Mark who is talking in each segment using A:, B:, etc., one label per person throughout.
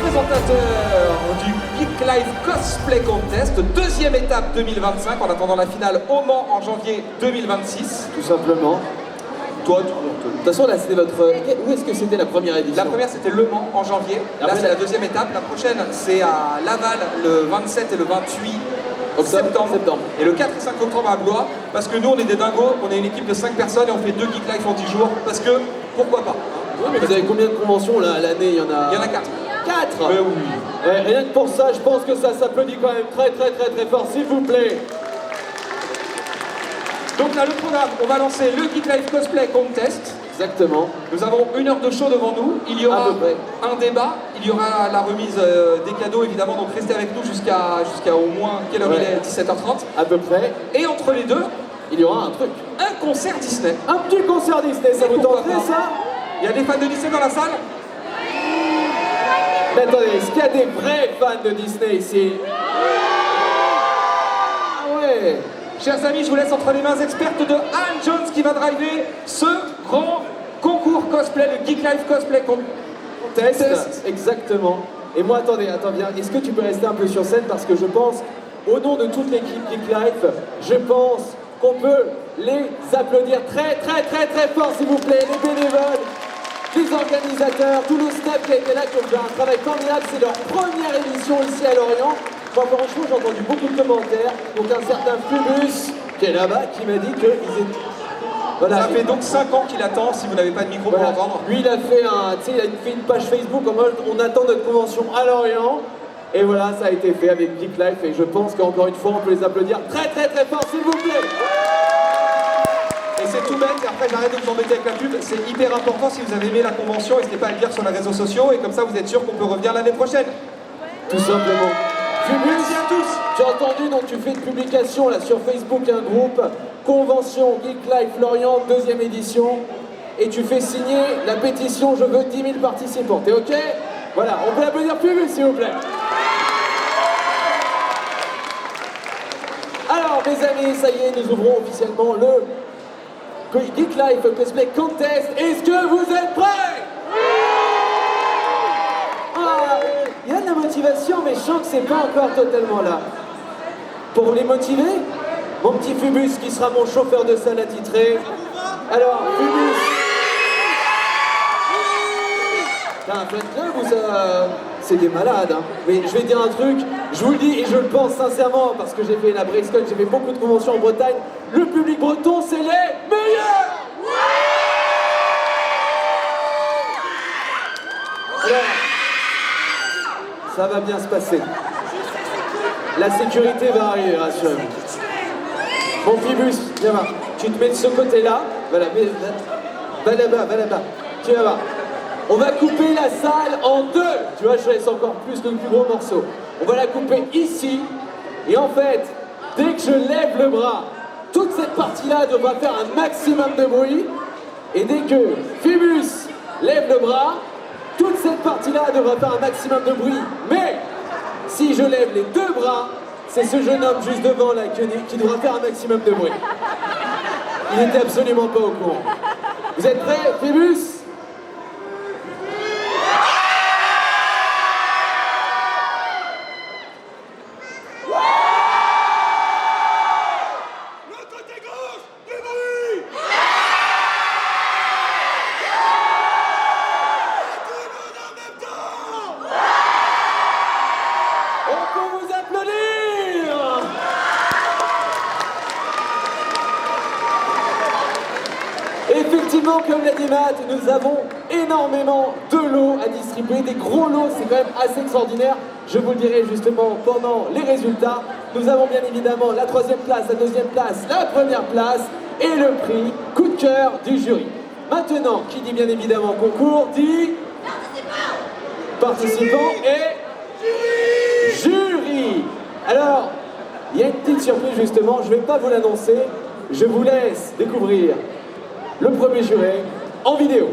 A: présentateur du Geek Live Cosplay Contest, deuxième étape 2025, en attendant la finale au Mans en janvier 2026.
B: Tout simplement.
A: Toi,
B: De toute façon, là, c'était votre... Où est-ce que c'était la première édition?
A: la première, c'était Le Mans en janvier. Là, c'est la deuxième étape. La prochaine, c'est à Laval le 27 et le 28 septembre. Et le 4 et 5 octobre à Blois. Parce que nous, on est des dingos. On est une équipe de 5 personnes et on fait 2 Geek Live en 10 jours. Parce que, pourquoi pas?
B: Oui, mais vous avez combien de conventions là à l'année? Il y en a
A: 4.
B: 4.
A: Mais oui.
B: Rien que pour ça, je pense que ça s'applaudit quand même très fort, s'il vous plaît.
A: Donc là, le programme, on va lancer le Geek Live Cosplay Contest.
B: Exactement.
A: Nous avons 1 heure de show devant nous. Il y aura un débat. Il y aura la remise des cadeaux, évidemment. Donc restez avec nous jusqu'à au moins, quelle heure il est? 17h30.
B: À peu près.
A: Et entre les deux,
B: il y aura un truc.
A: Un concert Disney.
B: Un petit concert Disney, ça vous tenterait ça?
A: Il y a des fans de Disney dans la salle?
B: Mais attendez, est-ce qu'il y a des vrais fans de Disney ici? Ah ouais.
A: Chers amis, je vous laisse entre les mains expertes de Anne Jones qui va driver ce grand concours cosplay, le Geek Live Cosplay Contest.
B: Exactement. Et moi, attends, viens. Est-ce que tu peux rester un peu sur scène? Parce que je pense, au nom de toute l'équipe Geek Live, je pense qu'on peut les applaudir très fort, s'il vous plaît, les bénévoles, les organisateurs, tout le staff qui a été là, qui ont fait un travail formidable. C'est leur première édition ici à Lorient. Moi, franchement, j'ai entendu beaucoup de commentaires. Donc, un certain Phubus, qui est là-bas, qui m'a dit qu'ils étaient...
A: Voilà. Ça fait donc 5 ans qu'il attend, si vous n'avez pas de micro pour entendre.
B: Lui, il a fait une page Facebook en mode on attend notre convention à Lorient. Et voilà, ça a été fait avec Geek Life. Et je pense qu'encore une fois, on peut les applaudir très fort, s'il vous plaît.
A: Et c'est tout bête, et après j'arrête de vous embêter avec la pub. C'est hyper important, si vous avez aimé la convention, n'hésitez pas à le dire sur les réseaux sociaux. Et comme ça, vous êtes sûr qu'on peut revenir l'année prochaine.
B: Tout simplement.
A: Merci à tous.
B: Tu as entendu, donc tu fais une publication là sur Facebook, un groupe, Convention Geek Life Lorient, 2e édition, et tu fais signer la pétition Je veux 10 000 participants. T'es ok? Voilà, on peut l'applaudir plus vite, s'il vous plaît. Alors, mes amis, ça y est, nous ouvrons officiellement le Geek Life Cosplay Contest. Est-ce que vous êtes prêts? Il y a de la motivation, mais je sens que c'est pas encore totalement là. Pour les motiver, mon petit Phubus qui sera mon chauffeur de salle attitré. Alors, Phubus, t'as un fan club ou ça... C'est des malades, hein. Mais je vais dire un truc, je vous le dis et je le pense sincèrement, parce que j'ai fait la BraceCon, j'ai fait beaucoup de conventions en Bretagne. Le public breton, c'est les meilleurs! Alors, ça va bien se passer. La sécurité va arriver, rassurez-vous. Mon Phibus, viens voir. Tu te mets de ce côté-là. Voilà, va là-bas. Tu vas voir. On va couper la salle en 2. Tu vois, je laisse encore plus le plus gros morceau. On va la couper ici. Et en fait, dès que je lève le bras, toute cette partie-là devra faire un maximum de bruit. Et dès que Phibus lève le bras, toute cette partie-là devra faire un maximum de bruit. Mais si je lève les 2 bras, c'est ce jeune homme juste devant là qui devra faire un maximum de bruit. Il n'était absolument pas au courant. Vous êtes prêts, Phibus? Effectivement, comme l'a dit Matt, nous avons énormément de lots à distribuer, des gros lots, c'est quand même assez extraordinaire. Je vous le dirai justement pendant les résultats. Nous avons bien évidemment la 3e place, la 2e place, la 1re place et le prix coup de cœur du jury. Maintenant, qui dit bien évidemment concours, dit participant et jury. Alors, il y a une petite surprise justement, je ne vais pas vous l'annoncer, je vous laisse découvrir le premier juré en vidéo.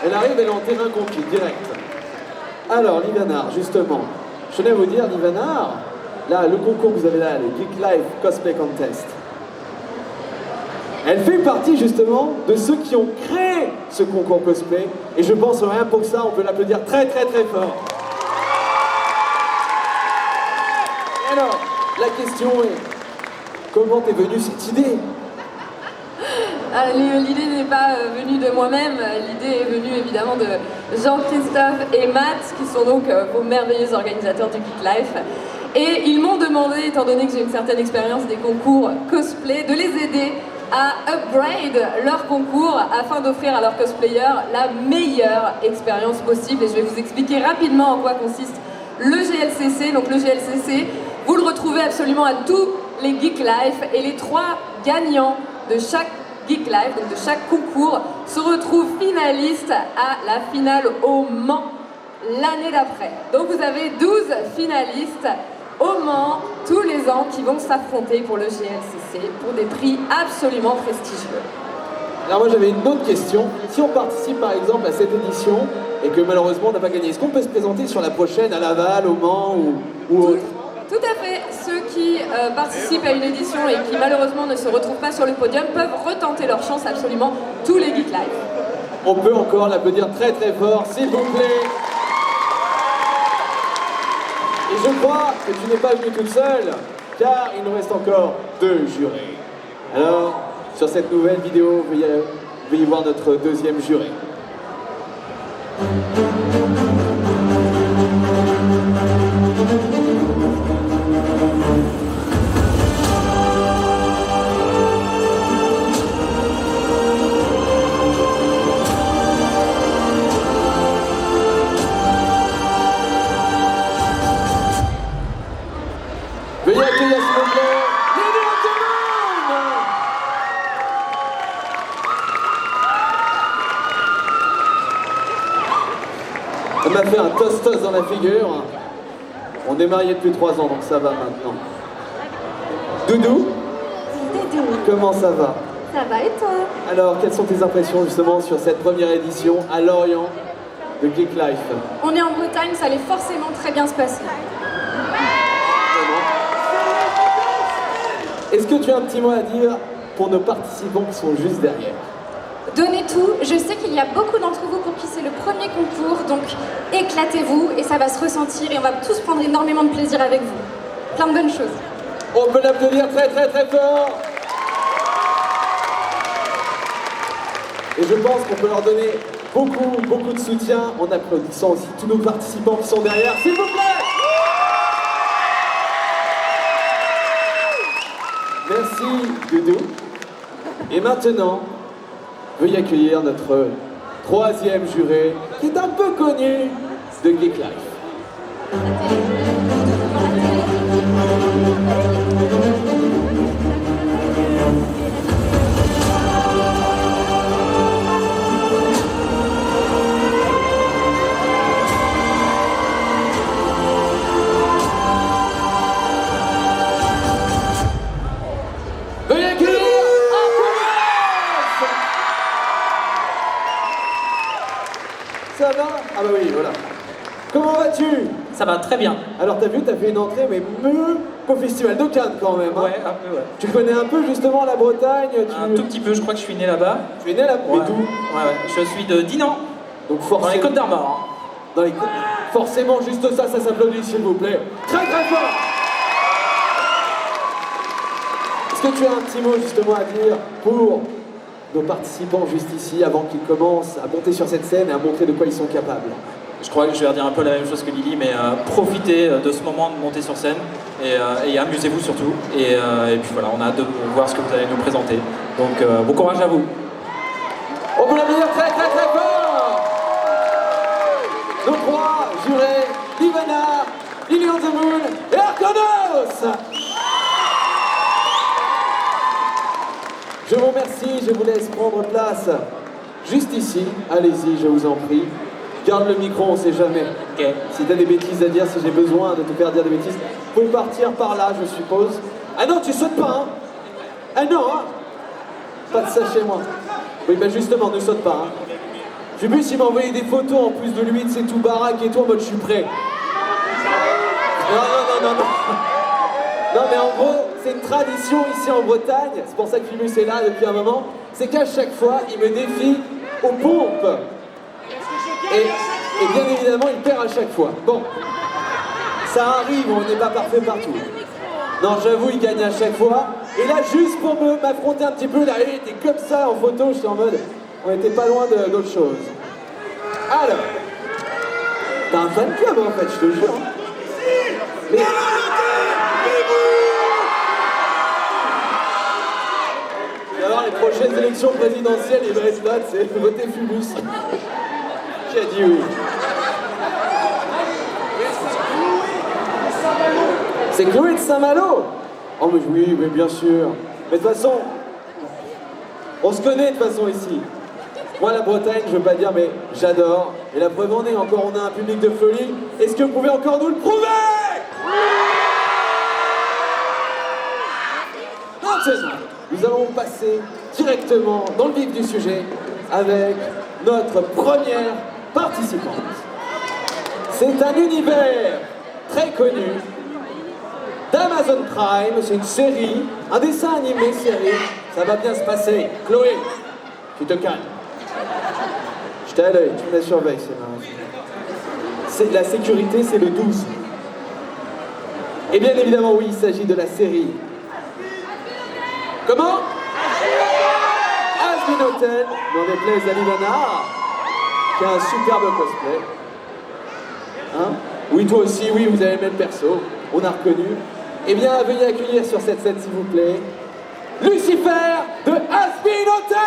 B: Elle arrive, elle est en terrain conquis, direct. Alors, Livanard, justement, je tenais à vous dire, Livanard, là, le concours que vous avez là, le Geek Life Cosplay Contest, elle fait partie justement de ceux qui ont créé ce concours cosplay, et je pense rien pour ça, on peut l'applaudir très très très fort. Et alors, la question est, comment t'es venue cette idée?
C: L'idée n'est pas venue de moi-même, l'idée est venue évidemment de Jean-Christophe et Matt, qui sont donc vos merveilleux organisateurs du Geek Life. Et ils m'ont demandé, étant donné que j'ai une certaine expérience des concours cosplay, de les aider à upgrade leur concours afin d'offrir à leurs cosplayers la meilleure expérience possible. Et je vais vous expliquer rapidement en quoi consiste le GLCC. Donc le GLCC, vous le retrouvez absolument à tous les Geek Life, et les 3 gagnants de chaque Geek Life, donc de chaque concours, se retrouvent finalistes à la finale au Mans l'année d'après. Donc vous avez 12 finalistes au Mans tous les ans qui vont s'affronter pour le GLCC pour des prix absolument prestigieux.
B: Alors moi j'avais une autre question. Si on participe par exemple à cette édition et que malheureusement on n'a pas gagné, est-ce qu'on peut se présenter sur la prochaine à Laval, au Mans ou autre?
C: Tout à fait. Ceux qui participent à une édition et qui malheureusement ne se retrouvent pas sur le podium peuvent retenter leur chance absolument tous les Geek Life.
B: On peut encore l'applaudir très très fort, s'il vous plaît. Et je crois que tu n'es pas venu toute seule, car il nous reste encore 2 jurés. Alors, sur cette nouvelle vidéo, veuillez voir notre 2e juré. Veuillez accueillir, s'il vous plaît, Lilian Demone. Elle m'a fait un toast dans la figure. On est mariés depuis 3 ans, donc ça va maintenant. Doudou, comment ça va?
D: Ça va et toi?
B: Alors, quelles sont tes impressions justement sur cette première édition à Lorient de Geek Life?
D: On est en Bretagne, ça allait forcément très bien se passer.
B: Est-ce que tu as un petit mot à dire pour nos participants qui sont juste derrière?
D: Donnez tout, je sais qu'il y a beaucoup d'entre vous pour qui c'est le premier concours, donc éclatez-vous et ça va se ressentir et on va tous prendre énormément de plaisir avec vous. Plein de bonnes choses.
B: On peut l'applaudir très très très fort. Et je pense qu'on peut leur donner beaucoup de soutien en applaudissant aussi tous nos participants qui sont derrière, s'il vous plaît. Merci Doudou. Et maintenant, veuillez accueillir notre 3e juré, qui est un peu connu de Geek Life. Veuillez accueillir Artemis. Ça va? Ah bah oui, voilà. Comment vas-tu?
E: Ça va très bien.
B: Alors t'as vu, t'as fait une entrée, mais mieux qu'au festival de Cannes quand même. Hein.
E: Ouais, un peu, ouais.
B: Tu connais un peu justement la Bretagne?
E: Un tout petit peu, je crois que je suis né là-bas.
B: Tu es né là? Mais
E: Ouais.
B: d'où?
E: Ouais. Je suis de Dinan,
B: Donc
E: dans
B: forcément...
E: les Côtes d'Armor.
B: Dans les Côtes- Forcément, juste ça s'applaudit s'il vous plaît. Très très fort. Est-ce que tu as un petit mot justement à dire pour nos participants juste ici, avant qu'ils commencent à monter sur cette scène et à montrer de quoi ils sont capables?
E: Je crois que je vais redire un peu la même chose que Lily, mais profitez de ce moment de monter sur scène et amusez-vous surtout. Et puis voilà, on a hâte de voir ce que vous allez nous présenter. Donc bon courage à vous.
B: On peut l'applaudir très très très fort. Nos 3 jurés, Livana, Lilian Demone et Arkonos. Je vous remercie, je vous laisse prendre place juste ici. Allez-y, je vous en prie. Garde le micro, on sait jamais.
E: Ok.
B: Si t'as des bêtises à dire, si j'ai besoin de te faire dire des bêtises, vous pouvez partir par là, je suppose. Ah non, tu sautes pas, hein? Ah non, hein? Pas de ça chez moi. Oui, ben justement, ne saute pas, hein? Phubus, il m'a envoyé des photos en plus de lui, de ses tout baraque et tout, en mode je suis prêt. Non. Non, mais en gros, c'est une tradition ici en Bretagne, c'est pour ça que Phubus est là depuis un moment, c'est qu'à chaque fois, il me défie aux pompes. Et bien évidemment, il perd à chaque fois. Bon, ça arrive, on n'est pas parfait partout. Non, j'avoue, il gagne à chaque fois. Et là, juste pour m'affronter un petit peu, là, il était comme ça en photo, j'étais en mode, on était pas loin d'autre chose. Alors, t'as un fan club en fait, je te jure. Mais... Alors, les prochaines élections présidentielles, il va être là, c'est voter Phubus. Qui a dit oui? C'est Chloé de Saint-Malo. Oh mais oui, mais bien sûr. Mais de toute façon, on se connaît de toute façon ici. Moi la Bretagne, je veux pas dire, mais j'adore. Et la preuve en est, encore on a un public de folie. Est-ce que vous pouvez encore nous le prouver? Maintenant, nous allons passer directement dans le vif du sujet avec notre première participante. C'est un univers très connu d'Amazon Prime, c'est une série, un dessin animé série. Ça va bien se passer. Chloé, tu te calmes. Je t'ai à l'œil, tu me la surveilles, c'est marrant. C'est la sécurité, c'est le 12. Et bien évidemment, oui, il s'agit de la série. Comment? Hazbin Hotel, n'en déplaise à Livana, qui a un superbe cosplay. Hein? Oui, toi aussi, oui, vous avez le même perso, on a reconnu. Eh bien, veuillez accueillir sur cette scène, s'il vous plaît, Lucifer de Hazbin Hotel!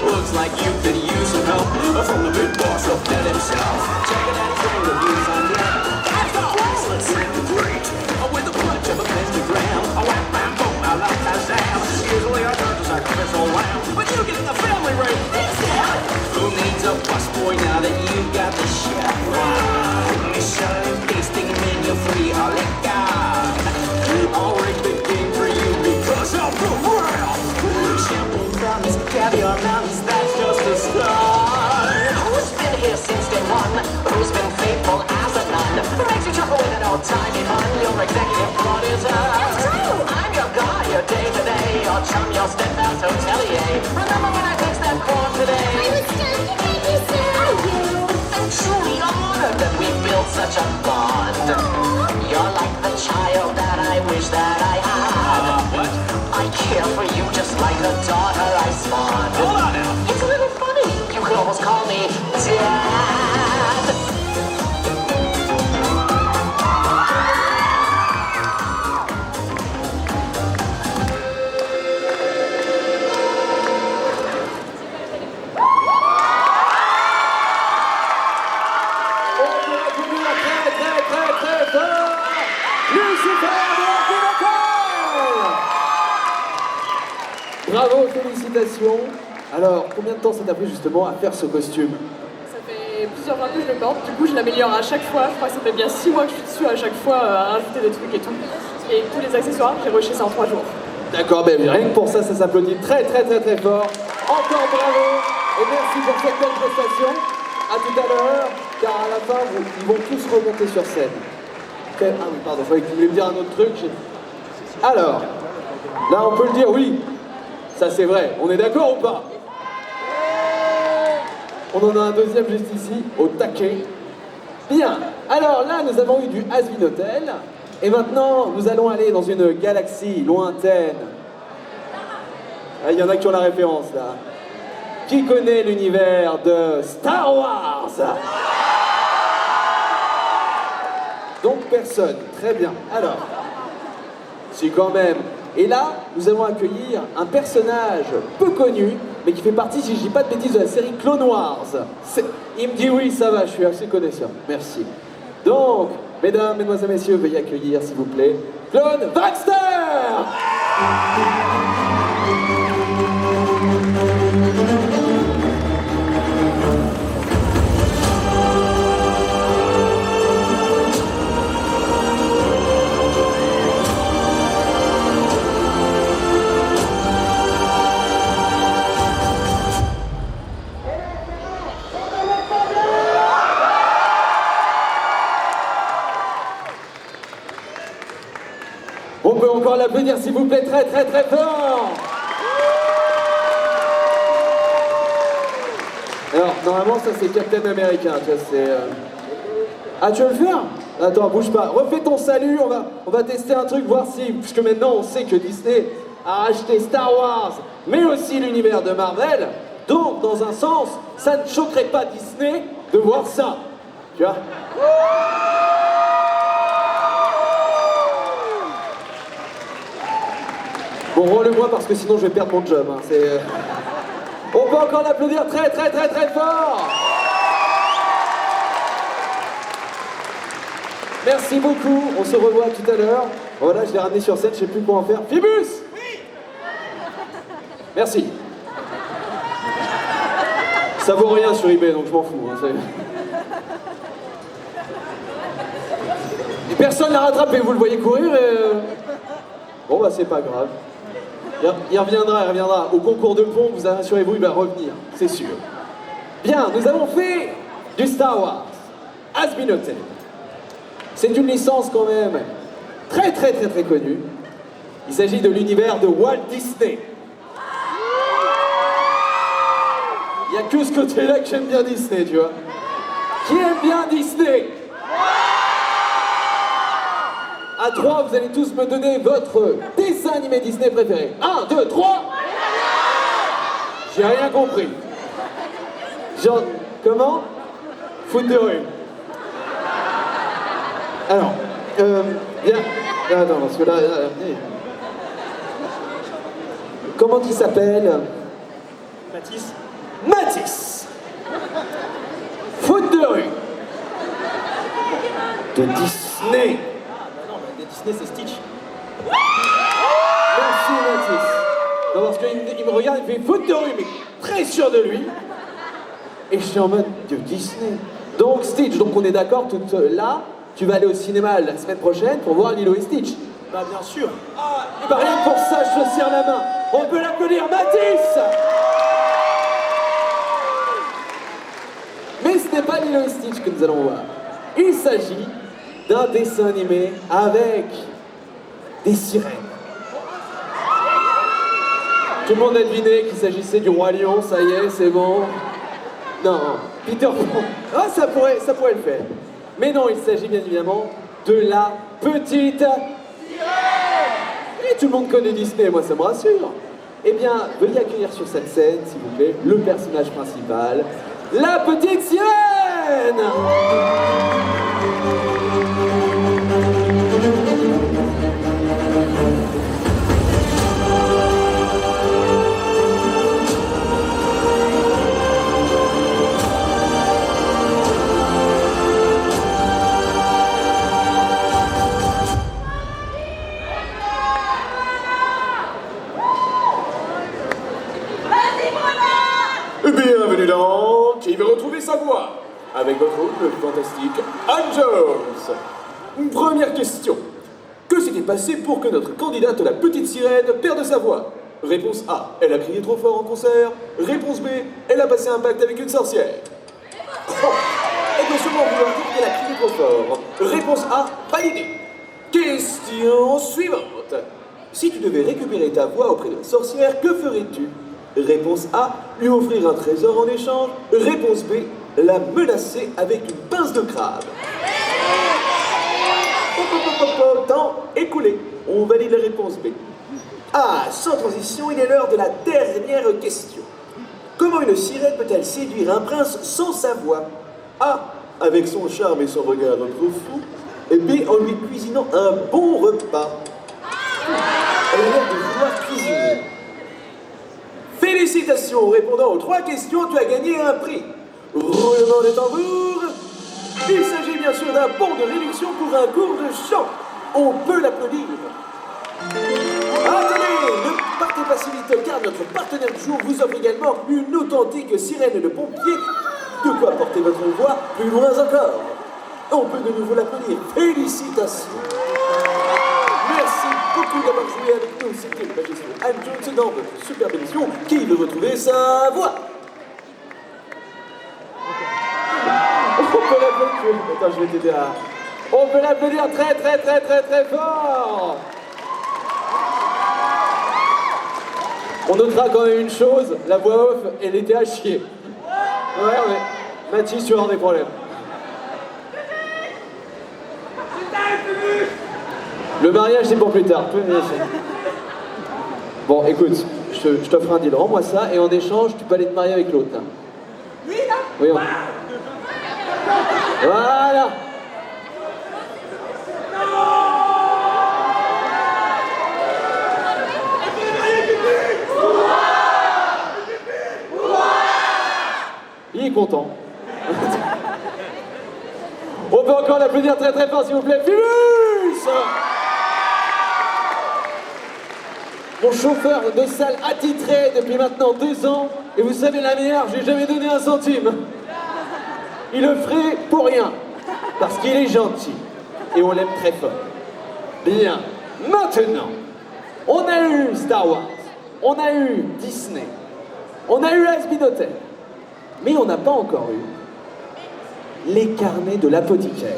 F: Looks like you could use some help from the big boss of Dead himself. Checking out some of the views on deck. After all, let's celebrate with a punch of a pentagram. A wham bam boom, I like Kazam. Usually I turn to sacrificial lamb, but you get the family rate. Who needs a busboy now that you got the chef? Michelin tasting menu free, all it got. I'll rig the game for you because I'm the real. Champagne brownies, caviar mountains, that's just the start. Who's been here since day one? Who's been faithful as a nun? Who makes you chuckle with an old-timey fun? Your executive producer. That's true. I'm your guy, your day-to-day, your chum, your steadfast hotelier. Remember when I fixed that corn today? I was stunned, you made me so. I'm truly honored that we built such a bond. You're like the child that I wish that I had. What? I care for you just like a daughter I spawned. Hold on now. It's a little funny. You could almost call me Dad.
B: Bravo, félicitations. Alors, combien de temps ça t'a pris justement à faire ce costume?
C: Ça fait plusieurs fois que je le porte, du coup je l'améliore à chaque fois. Je crois que ça fait bien 6 mois que je suis dessus à chaque fois à rajouter des trucs et tout. Et tous les accessoires, j'ai rushé ça en 3 jours.
B: D'accord, ben rien que pour ça, ça s'applaudit très très très très fort. Encore bravo et merci pour cette belle prestation. À tout à l'heure, car à la fin, ils vont tous remonter sur scène. Ah oui, pardon, il fallait que tu voulais me dire un autre truc. Alors, là on peut le dire, oui. Ça c'est vrai, on est d'accord ou pas? On en a un deuxième juste ici, au taquet. Bien, alors là nous avons eu du Hazbin Hotel, et maintenant nous allons aller dans une galaxie lointaine. Ah, il y en a qui ont la référence là. Qui connaît l'univers de Star Wars? Donc personne, très bien. Alors, si quand même, Et là, nous allons accueillir un personnage peu connu, mais qui fait partie, si je dis pas de bêtises, de la série Clone Wars. Il me dit oui, ça va, je suis assez connaisseur. Merci. Donc, mesdames, mesdemoiselles, messieurs, veuillez accueillir, s'il vous plaît, Clone Baxter. On peut encore l'applaudir, s'il vous plaît, très très très fort. Alors, normalement, ça c'est Captain America, tu vois, c'est... Ah, tu veux le faire? Attends, bouge pas. Refais ton salut, on va tester un truc, voir si... Puisque maintenant, on sait que Disney a acheté Star Wars, mais aussi l'univers de Marvel. Donc, dans un sens, ça ne choquerait pas Disney de voir ça. Tu vois? Bon, rends-le-moi parce que sinon je vais perdre mon job. Hein. On peut encore l'applaudir très très très très fort. Merci beaucoup, on se revoit tout à l'heure. Voilà, je l'ai ramené sur scène, je sais plus quoi en faire. Phoebus! Merci. Ça vaut rien sur eBay, donc je m'en fous. Hein, et personne l'a rattrapé, vous le voyez courir et... Bon bah c'est pas grave. Il reviendra. Au concours de pont, vous assurez-vous, il va revenir, c'est sûr. Bien, nous avons fait du Star Wars, Has Been Noted. C'est une licence quand même très très très très connue. Il s'agit de l'univers de Walt Disney. Il n'y a que ce côté-là que j'aime bien Disney, tu vois. Qui aime bien Disney? À 3, vous allez tous me donner votre dessin animé Disney préféré. 1, 2, 3. J'ai rien compris. Genre, comment? Foot de rue. Alors, bien. Attends, parce que là... comment il s'appelle? Mathis. Foot de rue. De Disney.
E: Disney, c'est Stitch.
B: Merci Mathis. Non, parce qu'il me regarde, il fait foot de rue, mais très sûr de lui. Et je suis en mode de Disney. Donc Stitch, donc on est d'accord, là, tu vas aller au cinéma la semaine prochaine pour voir Lilo et Stitch.
E: Bah bien sûr.
B: Ah, et bah rien que pour ça, je te serre la main. On peut l'applaudir, Mathis. Mais ce n'est pas Lilo et Stitch que nous allons voir. Il s'agit d'un dessin animé avec des sirènes. Tout le monde a deviné qu'il s'agissait du Roi Lion, ça y est, c'est bon. Non, Peter Pan. Ah, ça pourrait le faire. Mais non, il s'agit bien évidemment de la petite sirène. Et tout le monde connaît Disney, moi ça me rassure. Eh bien, veuillez accueillir sur cette scène, s'il vous plaît, le personnage principal, la petite sirène.
G: Bienvenue dans Qui veut retrouver sa voix avec votre hôte, le fantastique Anne Jones. Première question. Que s'est-il passé pour que notre candidate, la petite sirène, perde sa voix? Réponse A, elle a crié trop fort en concert. Réponse B, elle a passé un pacte avec une sorcière. Et bien sûrement vouloir dire qu'elle a crié trop fort. Réponse A, validée. Question suivante. Si tu devais récupérer ta voix auprès de la sorcière, que ferais-tu? Réponse A, lui offrir un trésor en échange. Réponse B, la menacer avec une pince de crabe. Temps écoulé. On valide la réponse B. Ah, sans transition, il est l'heure de la dernière question. Comment une sirène peut-elle séduire un prince sans sa voix? A, avec son charme et son regard trop fou. Et B, en lui cuisinant un bon repas.
B: Elle a l'air de vouloir cuisiner.
G: Félicitations, répondant aux 3 questions, tu as gagné un prix. Roulement de tambour. Il s'agit bien sûr d'un bon de réduction pour un cours de chant. On peut l'applaudir. Attendez, ne partez pas si vite car notre partenaire du jour vous offre également une authentique sirène de pompier. De quoi porter votre voix plus loin encore. On peut de nouveau l'applaudir. Félicitations. Merci beaucoup d'avoir joué avec nous. C'était le magistrat Anne Jones dans votre superbe émission qui veut retrouver sa voix.
B: On peut l'applaudir. Attends, je vais t'aider à... On peut l'applaudir très très très très très fort. On notera quand même une chose, la voix off, elle était à chier. Ouais, mais Mathis, tu vas avoir des problèmes. Le mariage, c'est pour plus tard. Bon, écoute, je t'offre un deal. Rends-moi ça et en échange, tu peux aller te marier avec l'autre. Là. Oui, on... Voilà. Il est content. On peut encore l'applaudir très très fort s'il vous plaît. Philus! Mon chauffeur de salle attitré depuis maintenant 2 ans. Et vous savez la meilleure, j'ai jamais donné un centime. Il le ferait pour rien. Parce qu'il est gentil. Et on l'aime très fort. Bien. Maintenant, on a eu Star Wars. On a eu Disney. On a eu Has Been Hotel. Mais on n'a pas encore eu les carnets de l'apothicaire.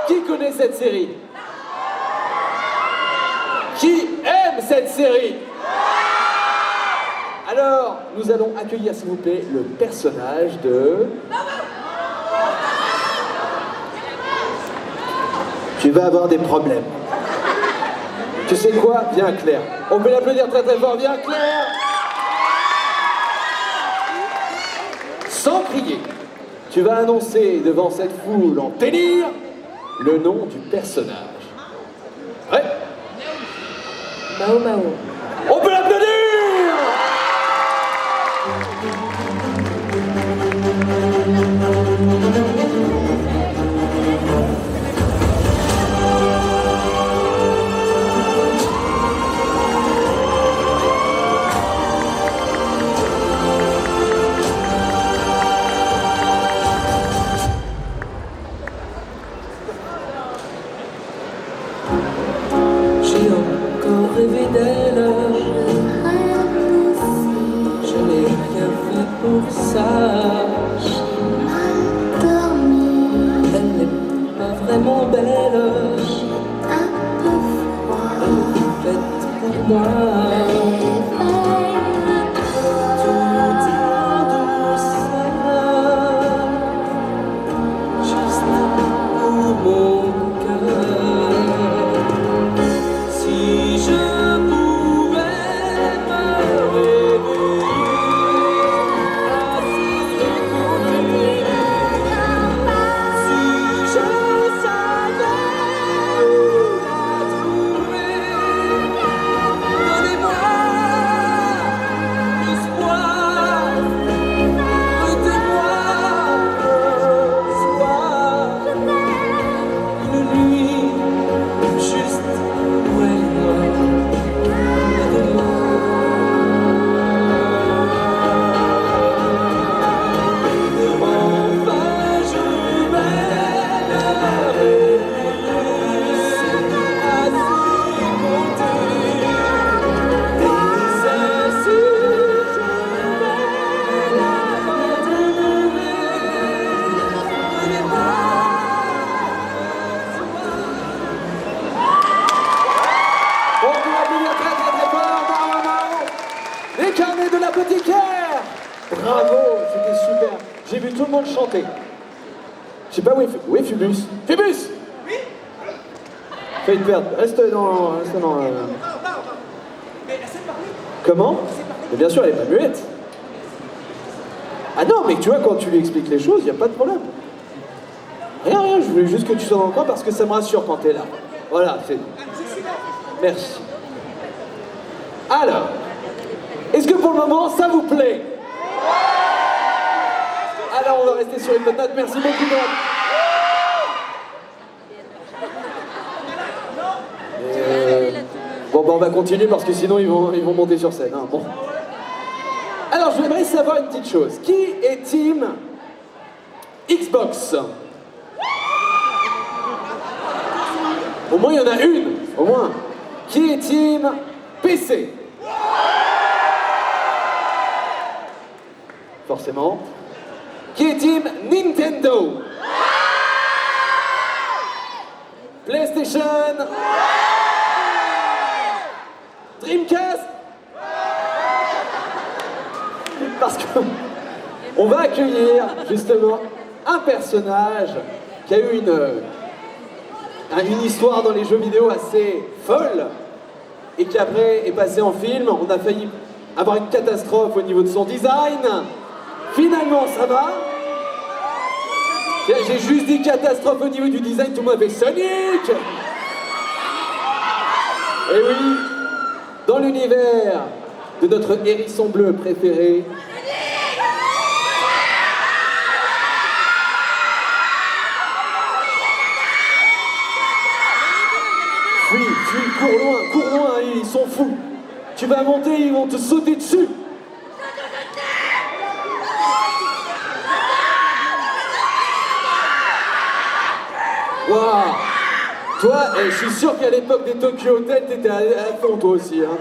B: Qui connaît cette série? Qui aime cette série? Alors, nous allons accueillir, s'il vous plaît, le personnage de... Tu vas avoir des problèmes. Tu sais quoi? Viens, Claire. On peut l'applaudir très très fort. Viens, Claire! Sans crier, tu vas annoncer devant cette foule en délire le nom du personnage. Prêt?
C: Mao Mao.
B: On peut l'applaudir!
F: J'ai encore rêvé d'elle. Je n'ai rien fait pour ça. Elle n'est pas vraiment belle. Elle est faite pour moi. Tout en douceur. Juste pour mon cœur. Si je pouvais me réveiller assis de côté, si je savais où la trouver, donnez-moi l'espoir, mettez-moi au soir, une nuit juste pour elle.
B: On peut l'applaudir très très très fort, Mao Mao. Les carnets de l'apothicaire. Bravo, c'était super. J'ai vu tout le monde chanter. Je sais pas où est Phébus. Phébus! Oui? Fais une perte. Reste dans...
H: Mais elle sait parler.
B: Comment? Mais bien sûr, elle est pas muette. Ah non, mais tu vois, quand tu lui expliques les choses, il n'y a pas de problème. Rien, je voulais juste que tu sois dans le coin parce que ça me rassure quand t'es là. Voilà, c'est...
H: Je suis là.
B: Merci. Alors, est-ce que pour le moment, ça vous plaît? Alors, on va rester sur une bonne note. Merci beaucoup, Bob. Bon, bah, on va continuer parce que sinon, ils vont monter sur scène. Hein. Bon. Alors, je voudrais savoir une petite chose. Qui est team Xbox? Au moins, il y en a une. Au moins. Qui est team PC? Forcément. Qui est team Nintendo? PlayStation? Dreamcast? Parce que on va accueillir justement un personnage qui a eu une histoire dans les jeux vidéo assez folle et qui après est passé en film. On a failli avoir une catastrophe au niveau de son design. Finalement, ça va. J'ai juste dit catastrophe au niveau du design, tout le monde a fait Sonic. Et oui, dans l'univers de notre hérisson bleu préféré, fuis, cours loin, ils sont fous. Tu vas monter, ils vont te sauter dessus. Waouh. Toi, je suis sûr qu'à l'époque des Tokyo Hotel, t'étais à fond toi aussi. Hein.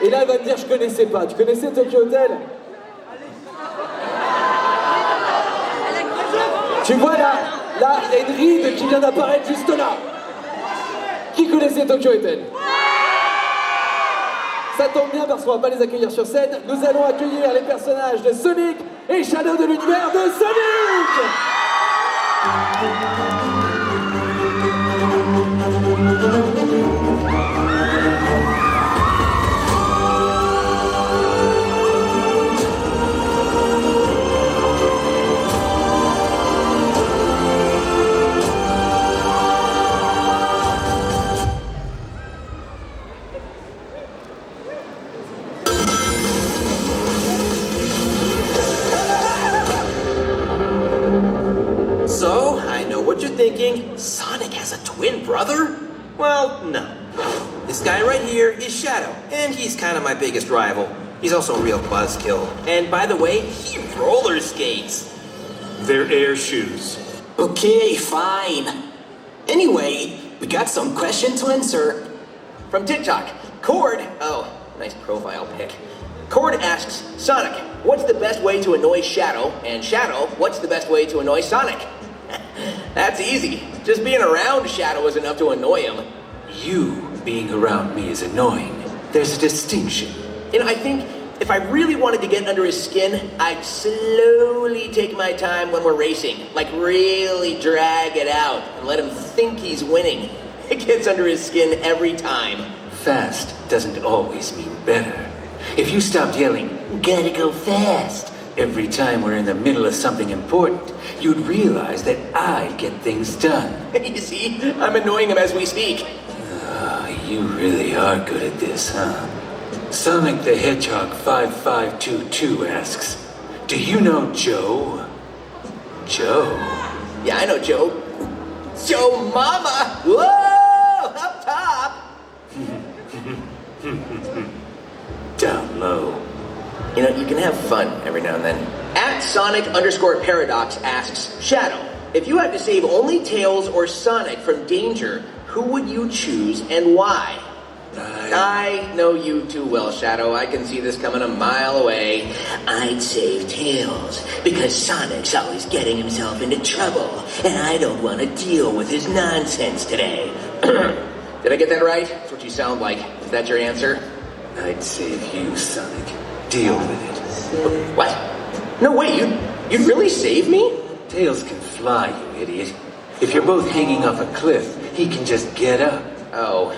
B: Et là, elle va me dire, je connaissais pas. Tu connaissais Tokyo Hotel? Tu vois là, il y a une ride qui vient d'apparaître juste là. Qui connaissait Tokyo Hotel? Ça tombe bien parce qu'on va pas les accueillir sur scène. Nous allons accueillir les personnages de Sonic et Shadow de l'univers de Sonic.
H: So, I know what you're thinking. Sonic has a twin brother? Well, no. This guy right here is Shadow, and he's kind of my biggest rival. He's also a real buzzkill. And by the way, he roller skates.
I: They're air shoes.
J: Okay, fine. Anyway, we got some question to answer.
H: From TikTok, Cord, oh, nice profile pic. Cord asks, Sonic, what's the best way to annoy Shadow? And Shadow, what's the best way to annoy Sonic? That's easy. Just being around Shadow is enough to annoy him.
I: You being around me is annoying. There's a distinction.
H: And I think if I really wanted to get under his skin, I'd slowly take my time when we're racing. Like really drag it out and let him think he's winning. It gets under his skin every time.
I: Fast doesn't always mean better. If you stopped yelling, "Gotta go fast," every time we're in the middle of something important, you'd realize that I get things done.
H: You see, I'm annoying him as we speak.
I: You really are good at this, huh? Sonic the Hedgehog 5522 asks, do you know Joe? Joe?
H: Yeah, I know Joe. Joe Mama! Whoa! Up top!
I: Down low.
H: You know, you can have fun every now and then. @Sonic_Paradox asks, Shadow, if you had to save only Tails or Sonic from danger, who would you choose and why? I know you too well, Shadow. I can see this coming a mile away.
J: I'd save Tails, because Sonic's always getting himself into trouble, and I don't want to deal with his nonsense today.
H: Did I get that right? That's what you sound like. Is that your answer?
I: I'd save you, Sonic. Deal with it.
H: What? No way, you'd really save me?
I: Tails can fly, you idiot. If you're both hanging off a cliff, he can just get up.
H: Oh.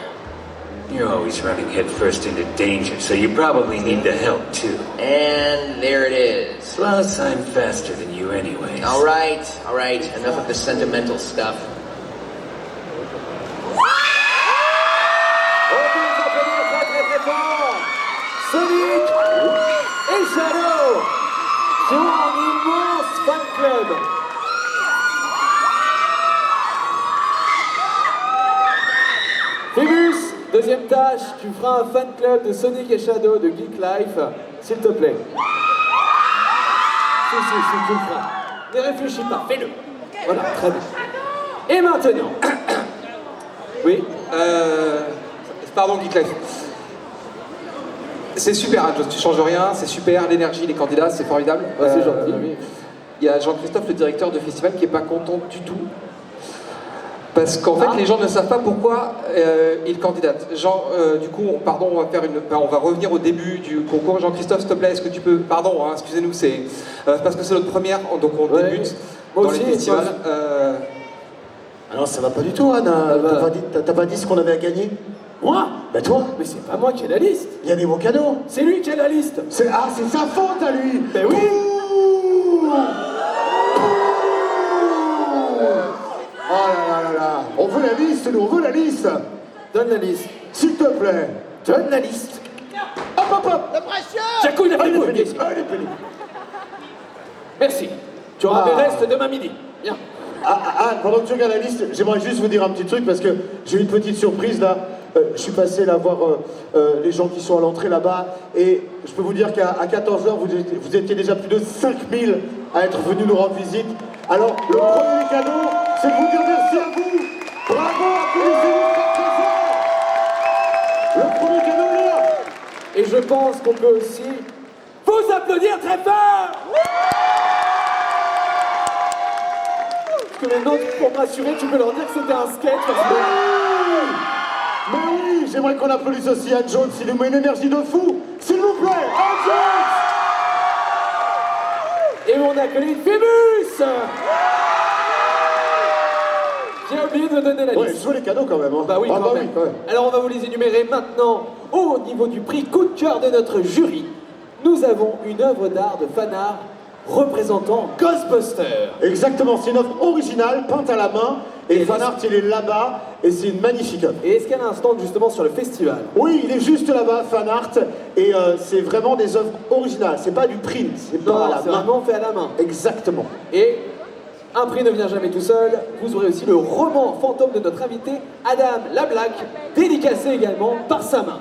I: You're always running headfirst into danger, so you probably need the help, too.
H: And there it is.
I: Plus, I'm faster than you anyways.
H: All right. Enough of the sentimental stuff.
B: Oh club. Phébus, deuxième tâche, tu feras un fan club de Sonic et Shadow de Geek Life, s'il te plaît. Si, tu le feras. Ne réfléchis pas, fais-le. Voilà, très bien. Et maintenant... Oui.
A: Pardon, Geek Life. C'est super, hein, tu changes rien, c'est super, l'énergie, les candidats, c'est formidable.
B: C'est gentil, oui.
A: Il y a Jean-Christophe, le directeur de festival, qui n'est pas content du tout. Parce qu'en fait, les gens ne savent pas pourquoi ils candidatent. Du coup, on va revenir au début du concours. Jean-Christophe, s'il te plaît, est-ce que tu peux... Pardon, hein, excusez-nous, c'est parce que c'est notre première, donc on débute dans les festivals.
K: Ah non, ça va pas du tout, Anne. T'as pas dit ce qu'on avait à gagner?
B: Moi?
K: Bah toi?
B: Mais c'est pas moi qui ai la liste.
K: Il y a des beaux cadeaux.
B: C'est lui qui a la liste.
K: C'est sa faute à lui.
B: Ben oui.
K: Oh là. On veut la liste, nous, on veut la liste.
B: Donne la liste.
K: S'il te plaît.
B: Donne la liste.
K: Hop. La pression.
B: Jacou, il a fait le
K: Elle est pénible.
B: Merci. Tu auras mes restes demain midi. Viens.
K: Pendant que tu regardes la liste, j'aimerais juste vous dire un petit truc parce que j'ai une petite surprise là. Je suis passé là voir les gens qui sont à l'entrée là-bas et je peux vous dire qu'à 14h, vous étiez déjà plus de 5000 à être venus nous rendre visite. Alors, le premier cadeau, c'est de vous dire merci à vous. Bravo, applaudissez-vous très fort. Le premier cadeau est là.
B: Et je pense qu'on peut aussi vous applaudir très fort. Parce que maintenant, pour m'assurer, tu peux leur dire que c'était un sketch. Parce que...
K: Mais oui, j'aimerais qu'on applaudisse aussi Anne Jones, il nous met une énergie de fou. S'il vous plaît, Anne Jones.
B: Et mon acolyte Phébus. J'ai oublié de donner la liste.
K: Ouais, je veux les cadeaux quand même. Hein.
B: Bah oui, quand même. Alors on va vous les énumérer maintenant. Au niveau du prix coup de cœur de notre jury, nous avons une œuvre d'art de fan art représentant Ghostbusters.
K: Exactement, c'est une œuvre originale, peinte à la main, et le fan art il est là-bas, et c'est une magnifique œuvre.
B: Et est-ce qu'il y a un stand justement sur le festival?
K: Oui, il est juste là-bas, fan art, et c'est vraiment des œuvres originales, c'est pas du print, c'est pas à la main.
B: C'est vraiment fait à la main.
K: Exactement.
B: Et un prix ne vient jamais tout seul, vous aurez aussi le roman fantôme de notre invité, Adam Lablack, dédicacé également par sa main.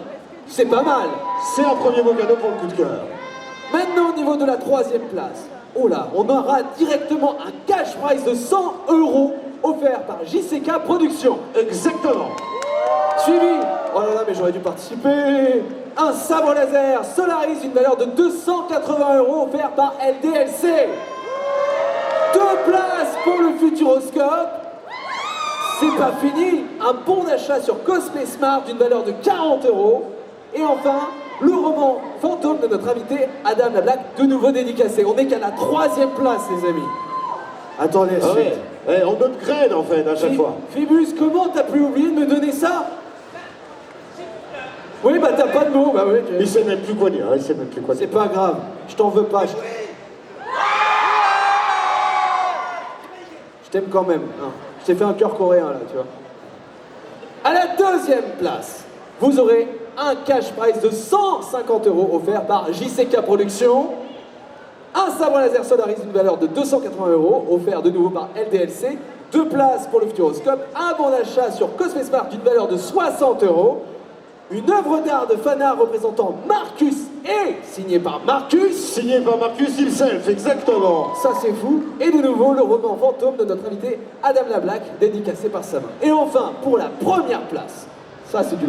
B: C'est pas mal.
K: C'est un premier beau cadeau pour le coup de cœur.
B: Maintenant au niveau de la troisième place, oh là, on aura directement un cash prize de 100 € offert par JCK Productions.
K: Exactement.
B: Suivi, oh là là, mais j'aurais dû participer, un sabre laser Solaris d'une valeur de 280 € offert par LDLC. 2 places pour le Futuroscope. C'est pas fini, un bon d'achat sur Cosplay Smart d'une valeur de 40 €. Et enfin, le roman fantôme de notre invité, Adam Lablack, de nouveau dédicacé. On n'est qu'à la 3e place, les amis. Attendez,
K: on upgrade en fait à chaque fois.
B: Phébus, comment t'as pu oublier de me donner ça? Oui, bah t'as pas de mots, bah oui.
K: Il sait même plus quoi dire, il sait même plus quoi dire.
B: C'est pas grave, je t'en veux pas. Je t'aime quand même. Hein. Je t'ai fait un cœur coréen là, tu vois. À la 2e place, vous aurez un cash prize de 150 € offert par JCK Productions, un sabre laser Solaris d'une valeur de 280 € offert de nouveau par LDLC, 2 places pour le Futuroscope, un bon d'achat sur Cosplay Smart d'une valeur de 60 €, une œuvre d'art de fan art représentant Marcus et signé par Marcus.
K: Signé par Marcus himself, exactement.
B: Ça c'est fou. Et de nouveau le roman fantôme de notre invité Adam Lablack, dédicacé par sa main. Et enfin, pour la première place, ça c'est du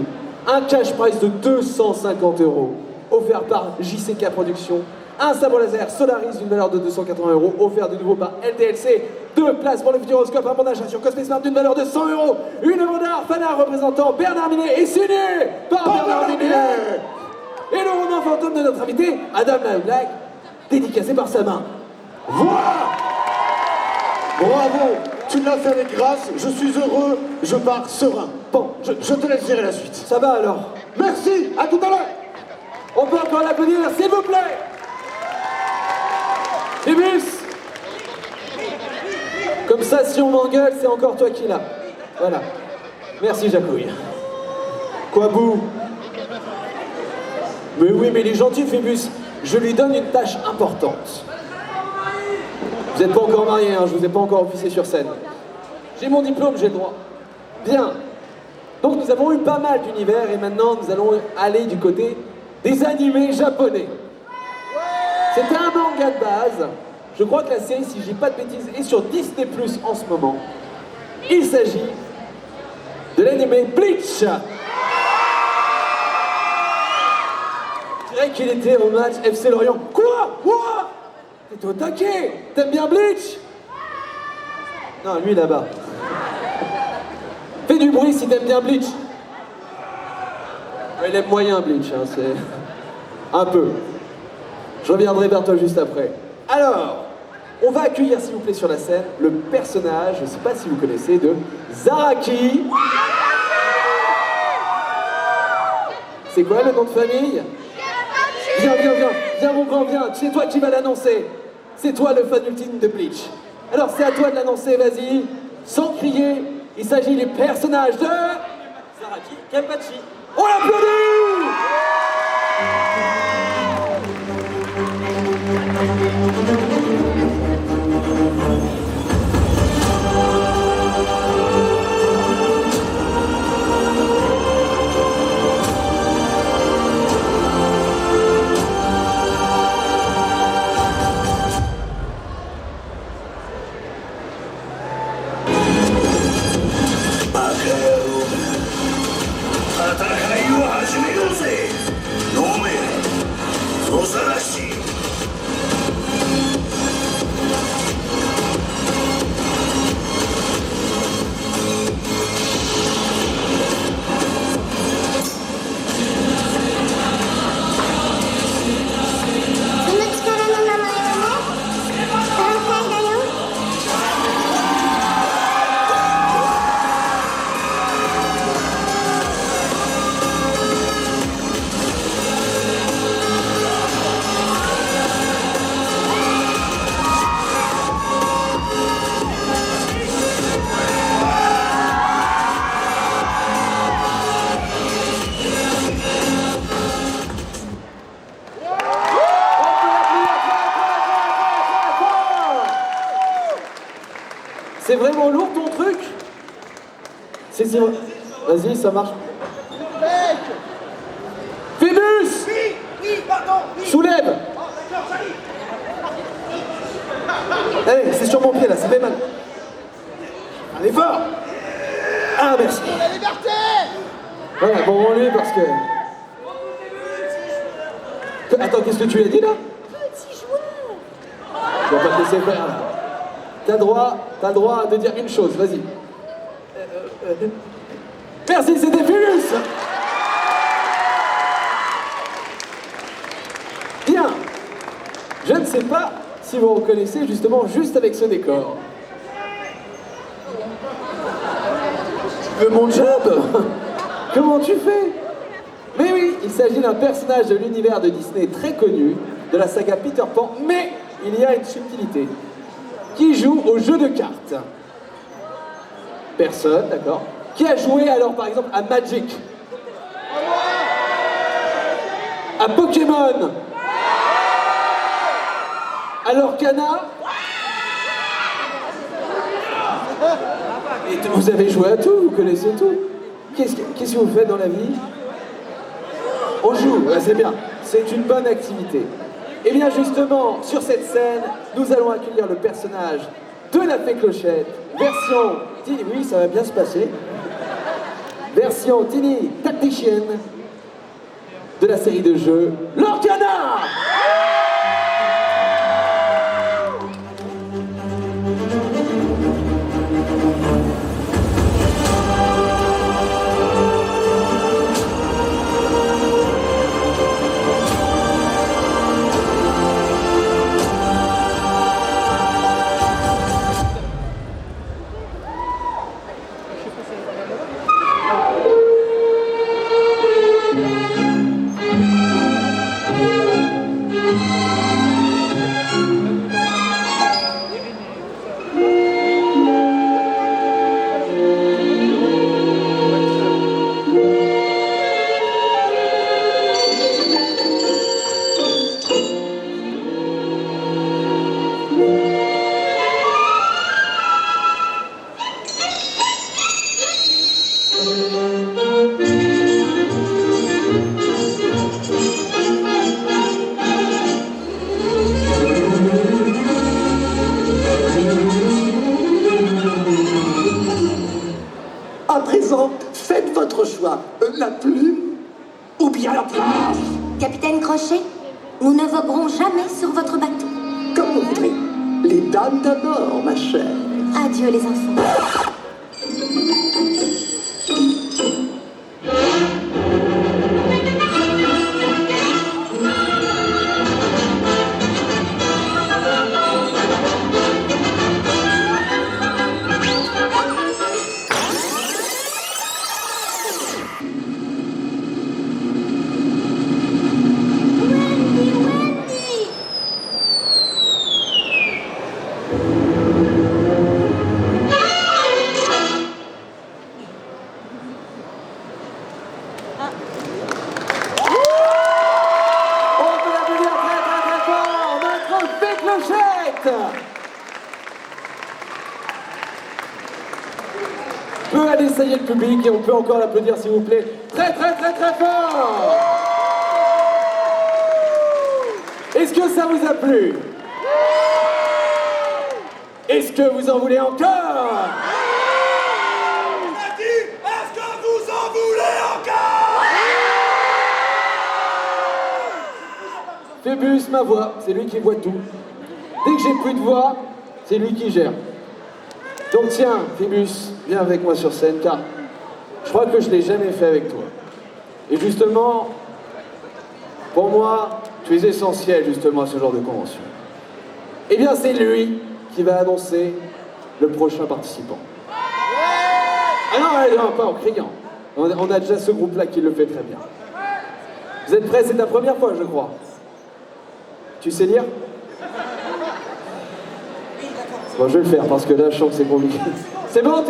B: un cash prize de 250 € offert par JCK Productions, un sabre laser Solaris d'une valeur de 280 € offert de nouveau par LDLC, 2 places pour le Futuroscope, un bon d'achat sur Cosplay Smart d'une valeur de 100 €, une œuvre d'art fan art représentant Bernard Minet et signé par Bernard Minet, et le roman fantôme de notre invité Adam Lablack, dédicacé par sa main.
K: Voilà. Bravo, tu l'as fait avec grâce, je suis heureux, je pars serein. Bon, je te laisse gérer la suite.
B: Ça va alors?
K: Merci, à tout à l'heure.
B: On peut encore l'applaudir, s'il vous plaît. Phébus. Comme ça, si on m'engueule, c'est encore toi qui l'as. Voilà. Merci, Jacouille. Quoi, bou? Mais oui, mais il est gentil, Phébus. Je lui donne une tâche importante. Vous n'êtes pas encore mariés, hein, je vous ai pas encore officié sur scène. J'ai mon diplôme, j'ai le droit. Bien. Donc nous avons eu pas mal d'univers et maintenant nous allons aller du côté des animés japonais. C'était un manga de base. Je crois que la série, si je dis pas de bêtises, est sur Disney+ en ce moment. Il s'agit de l'animé Bleach. Je dirais qu'il était au match FC Lorient. Quoi? T'es au taquet. T'aimes bien Bleach? Non, lui là-bas. Fais du bruit si t'aimes bien Bleach. Il aime moyen Bleach, hein, c'est... Un peu. Je reviendrai vers toi juste après. Alors, on va accueillir s'il vous plaît sur la scène le personnage, je ne sais pas si vous connaissez, de Zaraki. C'est quoi le nom de famille? Viens mon grand, viens, c'est toi qui vas l'annoncer. C'est toi le fan ultime de Bleach. Alors c'est à toi de l'annoncer, vas-y, sans crier. Il s'agit du personnage de...
E: Zaraki Kenpachi.
B: On l'applaudit! C'est vraiment lourd ton truc? C'est vrai. Vas-y, ça marche. Phébus!
L: Oui, pardon, oui.
B: Soulève!
L: Oh, d'accord, j'arrive.
B: Allez, c'est sur mon pied là, ça fait mal. Allez, fort! Ah, merci.
L: La liberté!
B: Voilà, bon, on lui parce que... Attends, qu'est-ce que tu lui as dit là?
D: Petit joueur.
B: Je vais pas te laisser faire là. T'as le droit de dire une chose, vas-y. Merci, c'était Phébus! Bien. Je ne sais pas si vous reconnaissez justement juste avec ce décor. Mon job. Comment tu fais? Mais oui, il s'agit d'un personnage de l'univers de Disney très connu, de la saga Peter Pan, mais il y a une subtilité. Qui joue au jeu de cartes? Personne, d'accord. Qui a joué alors par exemple à Magic? À Pokémon? À l'Orcana? Et vous avez joué à tout, vous connaissez tout. Qu'est-ce que vous faites dans la vie? On joue, ouais, c'est bien. C'est une bonne activité. Et bien justement, sur cette scène, nous allons accueillir le personnage de la Fée Clochette, version Tiny, oui, ça va bien se passer, version Tiny Tactician de la série de jeux L'Orcana.
M: Rocher, nous ne voguerons jamais sur votre bateau.
N: Comme vous voulez. Les dames d'abord, ma chère.
M: Adieu les enfants.
B: On peut aller essayer le public et on peut encore l'applaudir s'il vous plaît. Très fort. Est-ce que ça vous a plu? Est-ce que vous en voulez encore?
L: Est-ce que vous en voulez encore?
B: Phébus, ma voix, c'est lui qui voit tout. Dès que j'ai plus de voix, c'est lui qui gère. Donc tiens, Phébus, viens avec moi sur scène, car je crois que je l'ai jamais fait avec toi. Et justement, pour moi, tu es essentiel justement à ce genre de convention. Eh bien, c'est lui qui va annoncer le prochain participant. Ah non, pas en criant. On a déjà ce groupe-là qui le fait très bien. Vous êtes prêts? C'est ta première fois, je crois. Tu sais lire? Bon, je vais le faire parce que là, je sens que c'est compliqué. C'est bon,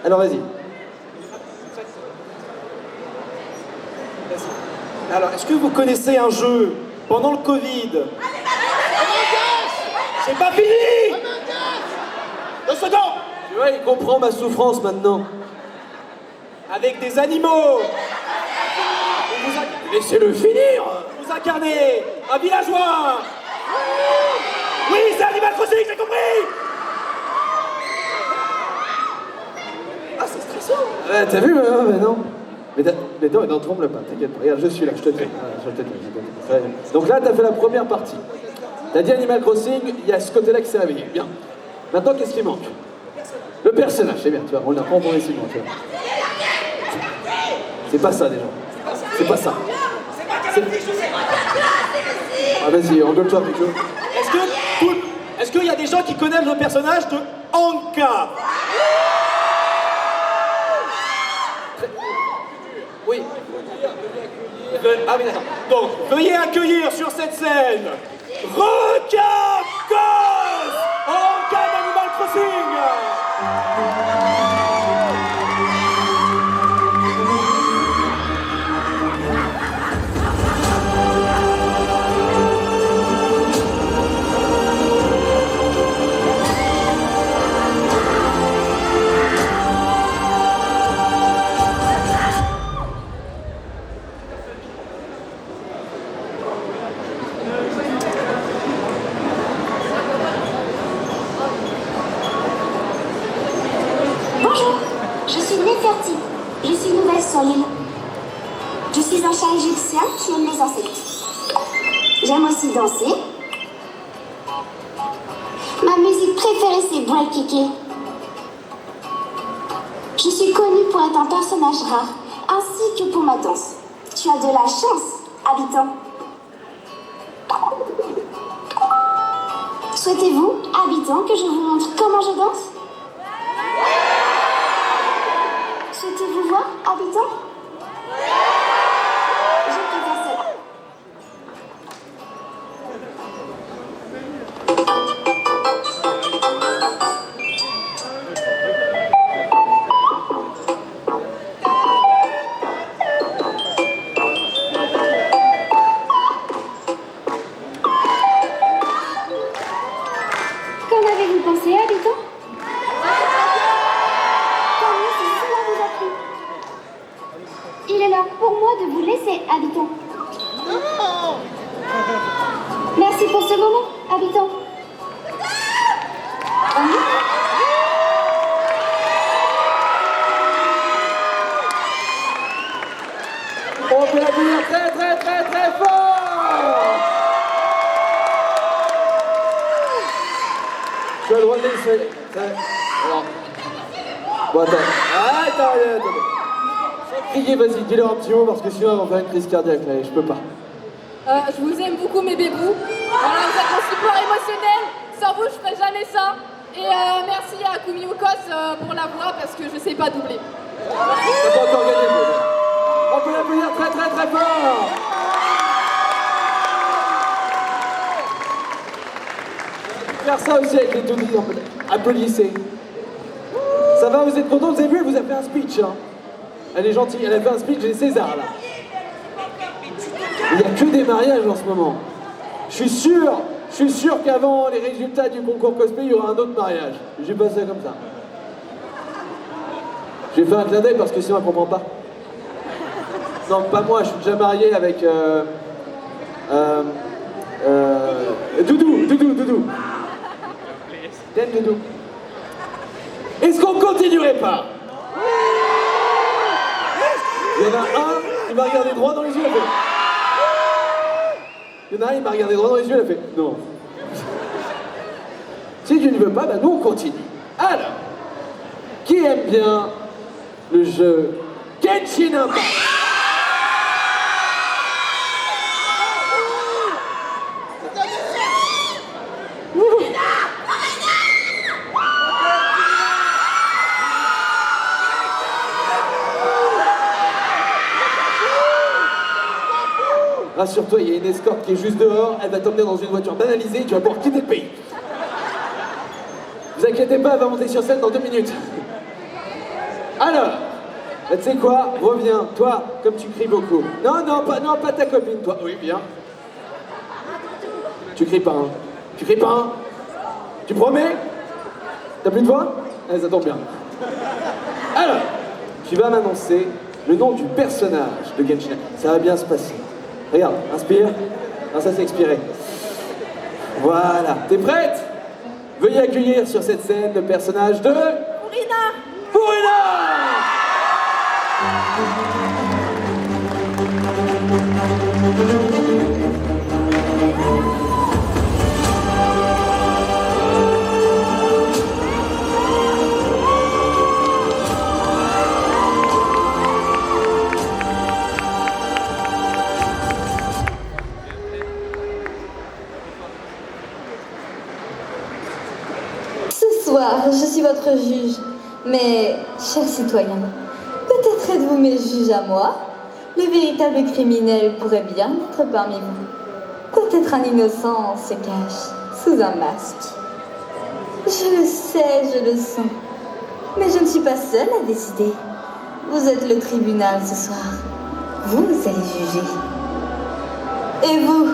B: alors vas-y.
O: Alors, est-ce que vous connaissez un jeu pendant le Covid? C'est pas fini! 2 secondes!
B: Tu vois, il comprend ma souffrance maintenant.
O: Avec des animaux!
B: Laissez-le finir!
O: Vous incarnez un villageois! Oui, c'est Animal Crossing, j'ai compris! Ah, c'est stressant!
B: T'as vu, mais non. Mais non, tremble pas, t'inquiète pas. Regarde, je suis là, je te tiens. Donc là, t'as fait la première partie. T'as dit Animal Crossing, il y a ce côté-là qui s'est réveillé. Bien. Maintenant, qu'est-ce qui manque? Le personnage, c'est bien, tu vois, on l'apprend progressivement, tu vois. C'est pas ça, déjà. C'est pas ça. Ah, vas-y, engueule-toi avec eux.
O: Est-ce qu'il y a des gens qui connaissent le personnage de Anka?
B: Oui.
O: Ah oui, d'accord. Donc, veuillez accueillir sur cette scène Requin Gosse Anka d'Animal Crossing.
P: Bonjour, je suis Neferti. Je suis nouvelle sur l'île. Je suis un chat égyptien qui aime les insectes. J'aime aussi danser. Ma musique préférée, c'est Break Kiki. Je suis connue pour être un personnage rare, ainsi que pour ma danse. Tu as de la chance, habitant. Souhaitez-vous, habitant, que je vous montre comment je danse? Souhaitez-vous voir, habitant? Je préfère cela. Qu'en avez-vous pensé, habitant? Tant mieux si cela vous a plu. Il est l'heure pour moi de vous laisser, habitant. Merci pour ce moment, habitant.
B: On peut applaudir très fort! droit de laisser. Alors. Bon, attends. Attends. Criez, vas-y, dis-leur un petit mot parce que sinon, on va faire une crise cardiaque là, et je peux pas.
C: Je vous aime beaucoup, mes bébous. Voilà, vous êtes mon support émotionnel. Sans vous, je ferais jamais ça. Et merci à Kumiokos pour la voix parce que je sais pas doubler.
B: T'as pas encore gagné, quoi. On peut l'applaudir très très très fort. Faire ça aussi avec les Tony, applaudissez. Ça va, vous êtes contents? Vous avez vu, elle vous a fait un speech. Hein. Elle est gentille, elle a fait un speech des Césars là. Il n'y a que des mariages en ce moment. Je suis sûr qu'avant les résultats du concours cosplay, il y aura un autre mariage. J'ai pas ça comme ça. J'ai fait un clin d'œil parce que sinon elle comprend pas. Non, pas moi, je suis déjà marié avec Doudou. T'aimes Doudou? Est-ce qu'on continuerait pas? Il y en a un, il m'a regardé droit dans les yeux, il a fait. Il y en a un, il m'a regardé droit dans les yeux, il a fait. Non. Si tu ne veux pas, bah nous on continue. Alors, qui aime bien le jeu Genshin Impact? Rassure-toi, il y a une escorte qui est juste dehors, elle va t'emmener dans une voiture banalisée et tu vas pouvoir quitter le pays. Vous inquiétez pas, elle va monter sur scène dans 2 minutes. Alors, tu sais quoi? Reviens, toi, comme tu cries beaucoup. Non, pas ta copine, toi. Oui, bien. Tu cries pas, hein. Tu cries pas, hein. Tu promets? T'as plus de voix? Eh, ça tombe bien. Alors, tu vas m'annoncer le nom du personnage de Genshin. Ça va bien se passer. Regarde, inspire. Non, ça c'est expiré. Voilà. T'es prête? Veuillez accueillir sur cette scène le personnage de... Furina!
Q: Ce soir, je suis votre juge. Mais, chers citoyens, peut-être êtes-vous mes juges à moi? Le véritable criminel pourrait bien être parmi vous. Peut-être un innocent se cache sous un masque. Je le sais, je le sens. Mais je ne suis pas seule à décider. Vous êtes le tribunal ce soir. Vous allez juger. Et vous,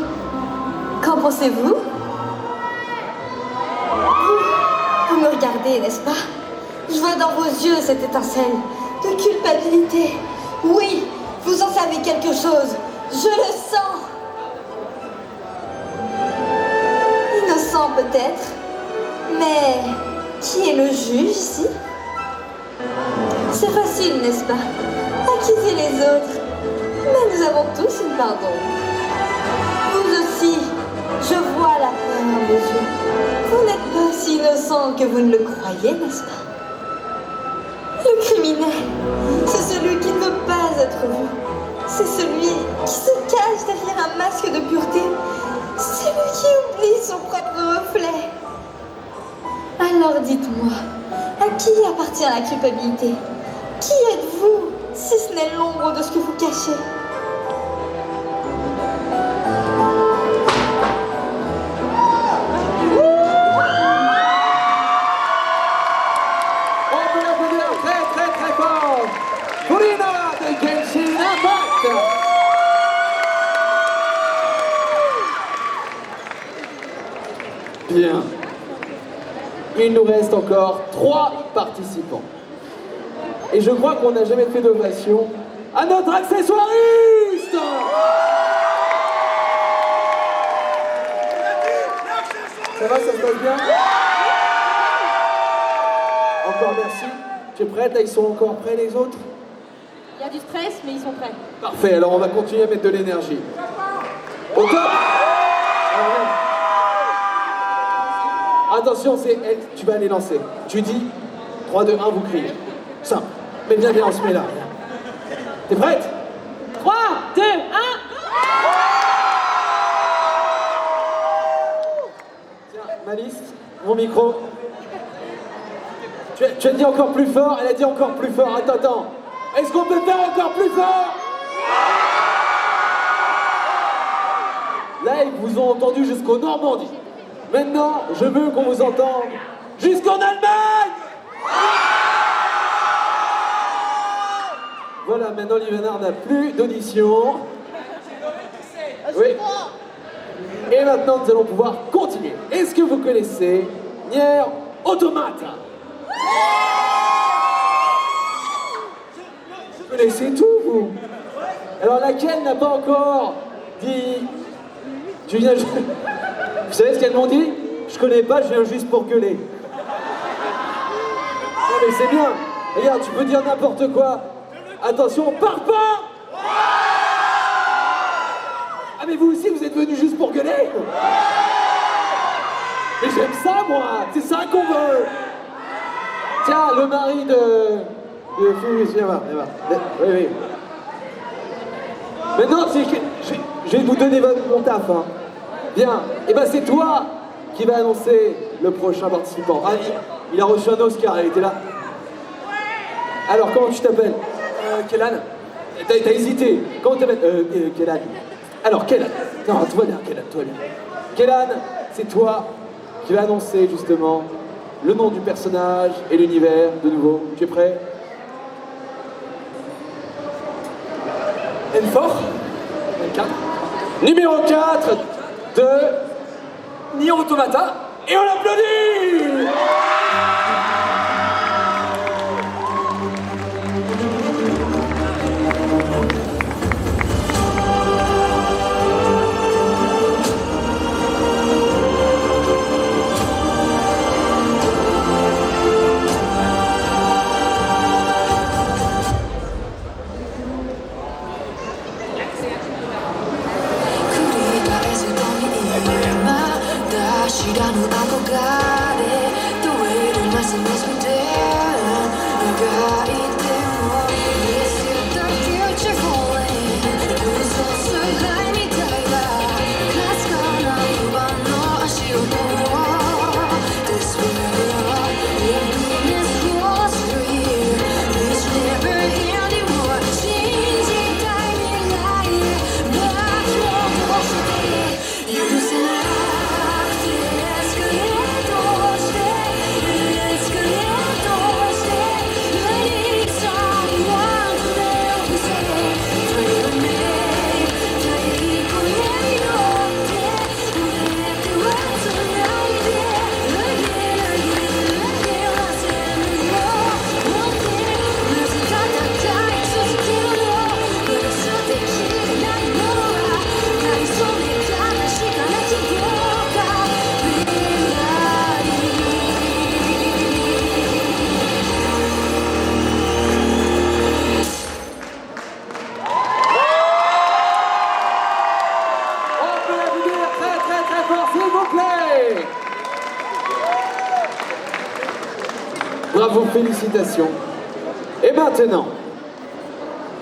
Q: qu'en pensez-vous? Vous me regardez, n'est-ce pas? Je vois dans vos yeux cette étincelle de culpabilité. Oui, vous en savez quelque chose. Je le sens. Innocent peut-être, mais qui est le juge ici? C'est facile, n'est-ce pas? Accuser les autres. Mais nous avons tous une part d'ombre. Vous aussi, je vois la peur dans vos yeux. Vous n'êtes pas aussi innocent que vous ne le croyez, n'est-ce pas? Le criminel, c'est celui qui ne veut pas être vu. C'est celui qui se cache derrière un masque de pureté. Celui qui oublie son propre reflet. Alors dites-moi, à qui appartient la culpabilité? Qui êtes-vous, si ce n'est l'ombre de ce que vous cachez?
B: Bien. Il nous reste encore 3 participants. Et je crois qu'on n'a jamais fait d'ovation à notre accessoiriste. Ça va, ça se passe bien? Encore merci. Tu es prête? Là, ils sont encore prêts les autres?
C: Il y a du stress, mais ils sont prêts.
B: Parfait, alors on va continuer à mettre de l'énergie. Au top! Attention, tu vas les lancer. Tu dis 3, 2, 1, vous criez. Simple. Mais bien, on se met là. T'es prête? 3, 2, 1. Tiens, ma liste, mon micro. Tu as dit encore plus fort, elle a dit encore plus fort. Attends. Est-ce qu'on peut faire encore plus fort? Là, ils vous ont entendu jusqu'au Normandie. Maintenant, je veux qu'on vous entende jusqu'en Allemagne. Voilà, maintenant Livanard n'a plus d'audition. Oui. Et maintenant, nous allons pouvoir continuer. Est-ce que vous connaissez Nier Automata? Vous connaissez tout, vous? Alors, laquelle n'a pas encore dit... Tu viens... Vous savez ce qu'elles m'ont dit? Je connais pas, je viens juste pour gueuler. Non mais c'est bien. Regarde, tu peux dire n'importe quoi. Attention, pars pas! Ah mais vous aussi, vous êtes venus juste pour gueuler? Mais j'aime ça, moi. C'est ça qu'on veut. Tiens, le mari de Phyllis, viens voir. Oui. Maintenant, je vais vous donner mon taf, hein. Bien, et ben c'est toi qui va annoncer le prochain participant. Ah, il a reçu un Oscar, il était là. Alors, comment tu t'appelles? Kellan. T'as hésité. Comment tu t'appelles? Kellan. Alors, Kellan. Non, toi bien, Kellan, toi bien. Kellan, c'est toi qui va annoncer justement le nom du personnage et l'univers de nouveau. Tu es prêt? N4. Numéro 4 de Nier Automata. Et on l'applaudit! Bravo, félicitations. Et maintenant,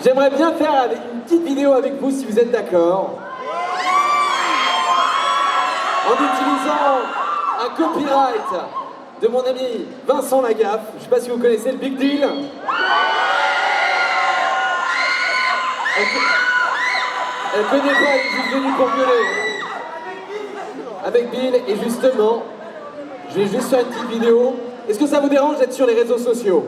B: j'aimerais bien faire une petite vidéo avec vous si vous êtes d'accord. En utilisant un copyright de mon ami Vincent Lagaffe. Je ne sais pas si vous connaissez le Big Deal. Elle connaît pas, elle est juste venue pour gueuler. Avec Bill, et justement, je vais juste faire une petite vidéo. Est-ce que ça vous dérange d'être sur les réseaux sociaux?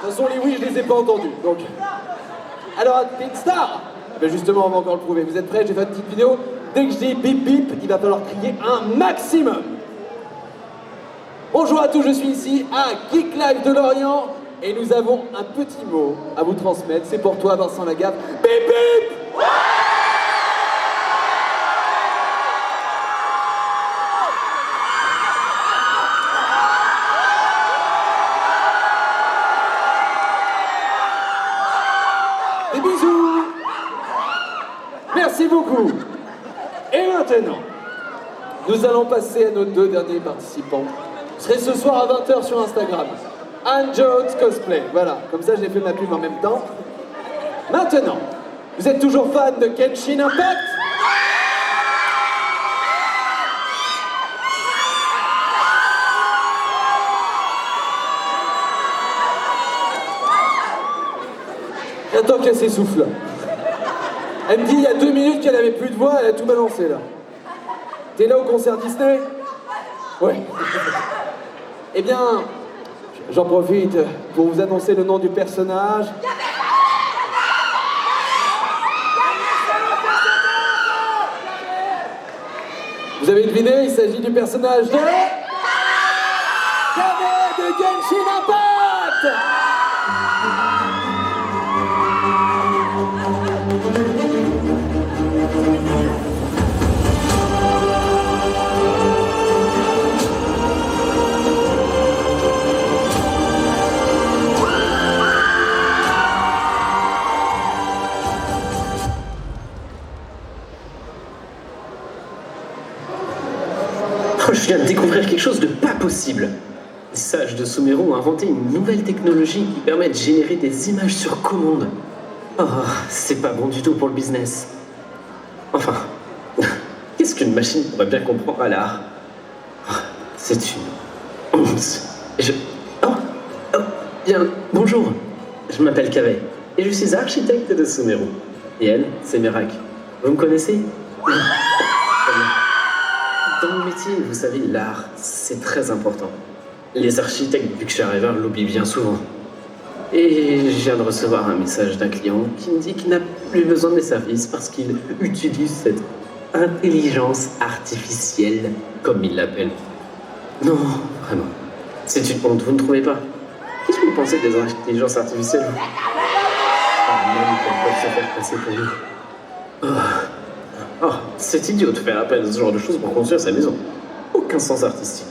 B: De toute façon, les oui, je les ai pas entendus. Donc... Alors, t'es une star? Ben justement, on va encore le prouver. Vous êtes prêts? J'ai fait une petite vidéo. Dès que je dis bip bip, il va falloir crier un maximum. Bonjour à tous, je suis ici à Geek Live de Lorient et nous avons un petit mot à vous transmettre. C'est pour toi, Vincent Lagaffe. Bip bip! Des bisous! Merci beaucoup! Et maintenant, nous allons passer à nos 2 derniers participants. Vous serez ce soir à 20h sur Instagram. Anne Jones Cosplay. Voilà, comme ça j'ai fait ma pub en même temps. Maintenant, vous êtes toujours fan de Genshin Impact? J'attends qu'elle s'essouffle. Elle me dit il y a 2 minutes qu'elle avait plus de voix, elle a tout balancé là. T'es là au concert Disney? Ouais. Eh bien, j'en profite pour vous annoncer le nom du personnage. Vous avez deviné, il s'agit du personnage de... Kaveh de Genshin Impact!
R: Je viens de découvrir quelque chose de pas possible. Les sages de Sumeru ont inventé une nouvelle technologie qui permet de générer des images sur commande. Oh, c'est pas bon du tout pour le business. Enfin, qu'est-ce qu'une machine pourrait bien comprendre à l'art? C'est une honte. Bien, bonjour. Je m'appelle Kaveh et je suis architecte de Sumeru. Et elle, c'est Merak. Vous me connaissez? Dans mon métier, vous savez, l'art, c'est très important. Les architectes du Ksharever l'oublient bien souvent. Et je viens de recevoir un message d'un client qui me dit qu'il n'a plus besoin de mes services parce qu'il utilise cette intelligence artificielle, comme il l'appelle. Non, vraiment. C'est une honte, vous ne trouvez pas? Qu'est-ce que vous pensez des intelligences artificielles? Même qu'elles peuvent se faire passer pour nous. Oh, c'est idiot de faire appel à ce genre de choses pour construire sa maison. Aucun sens artistique.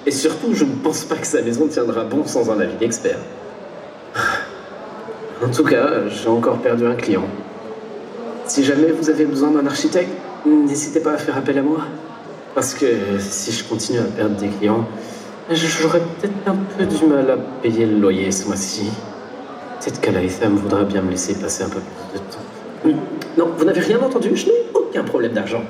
R: Et surtout, je ne pense pas que sa maison tiendra bon sans un avis d'expert. En tout cas, j'ai encore perdu un client. Si jamais vous avez besoin d'un architecte, n'hésitez pas à faire appel à moi. Parce que si je continue à perdre des clients, j'aurai peut-être un peu du mal à payer le loyer ce mois-ci. Peut-être qu'à la FM voudra bien me laisser passer un peu plus de temps. Non, vous n'avez rien entendu, je n'ai aucun problème d'argent.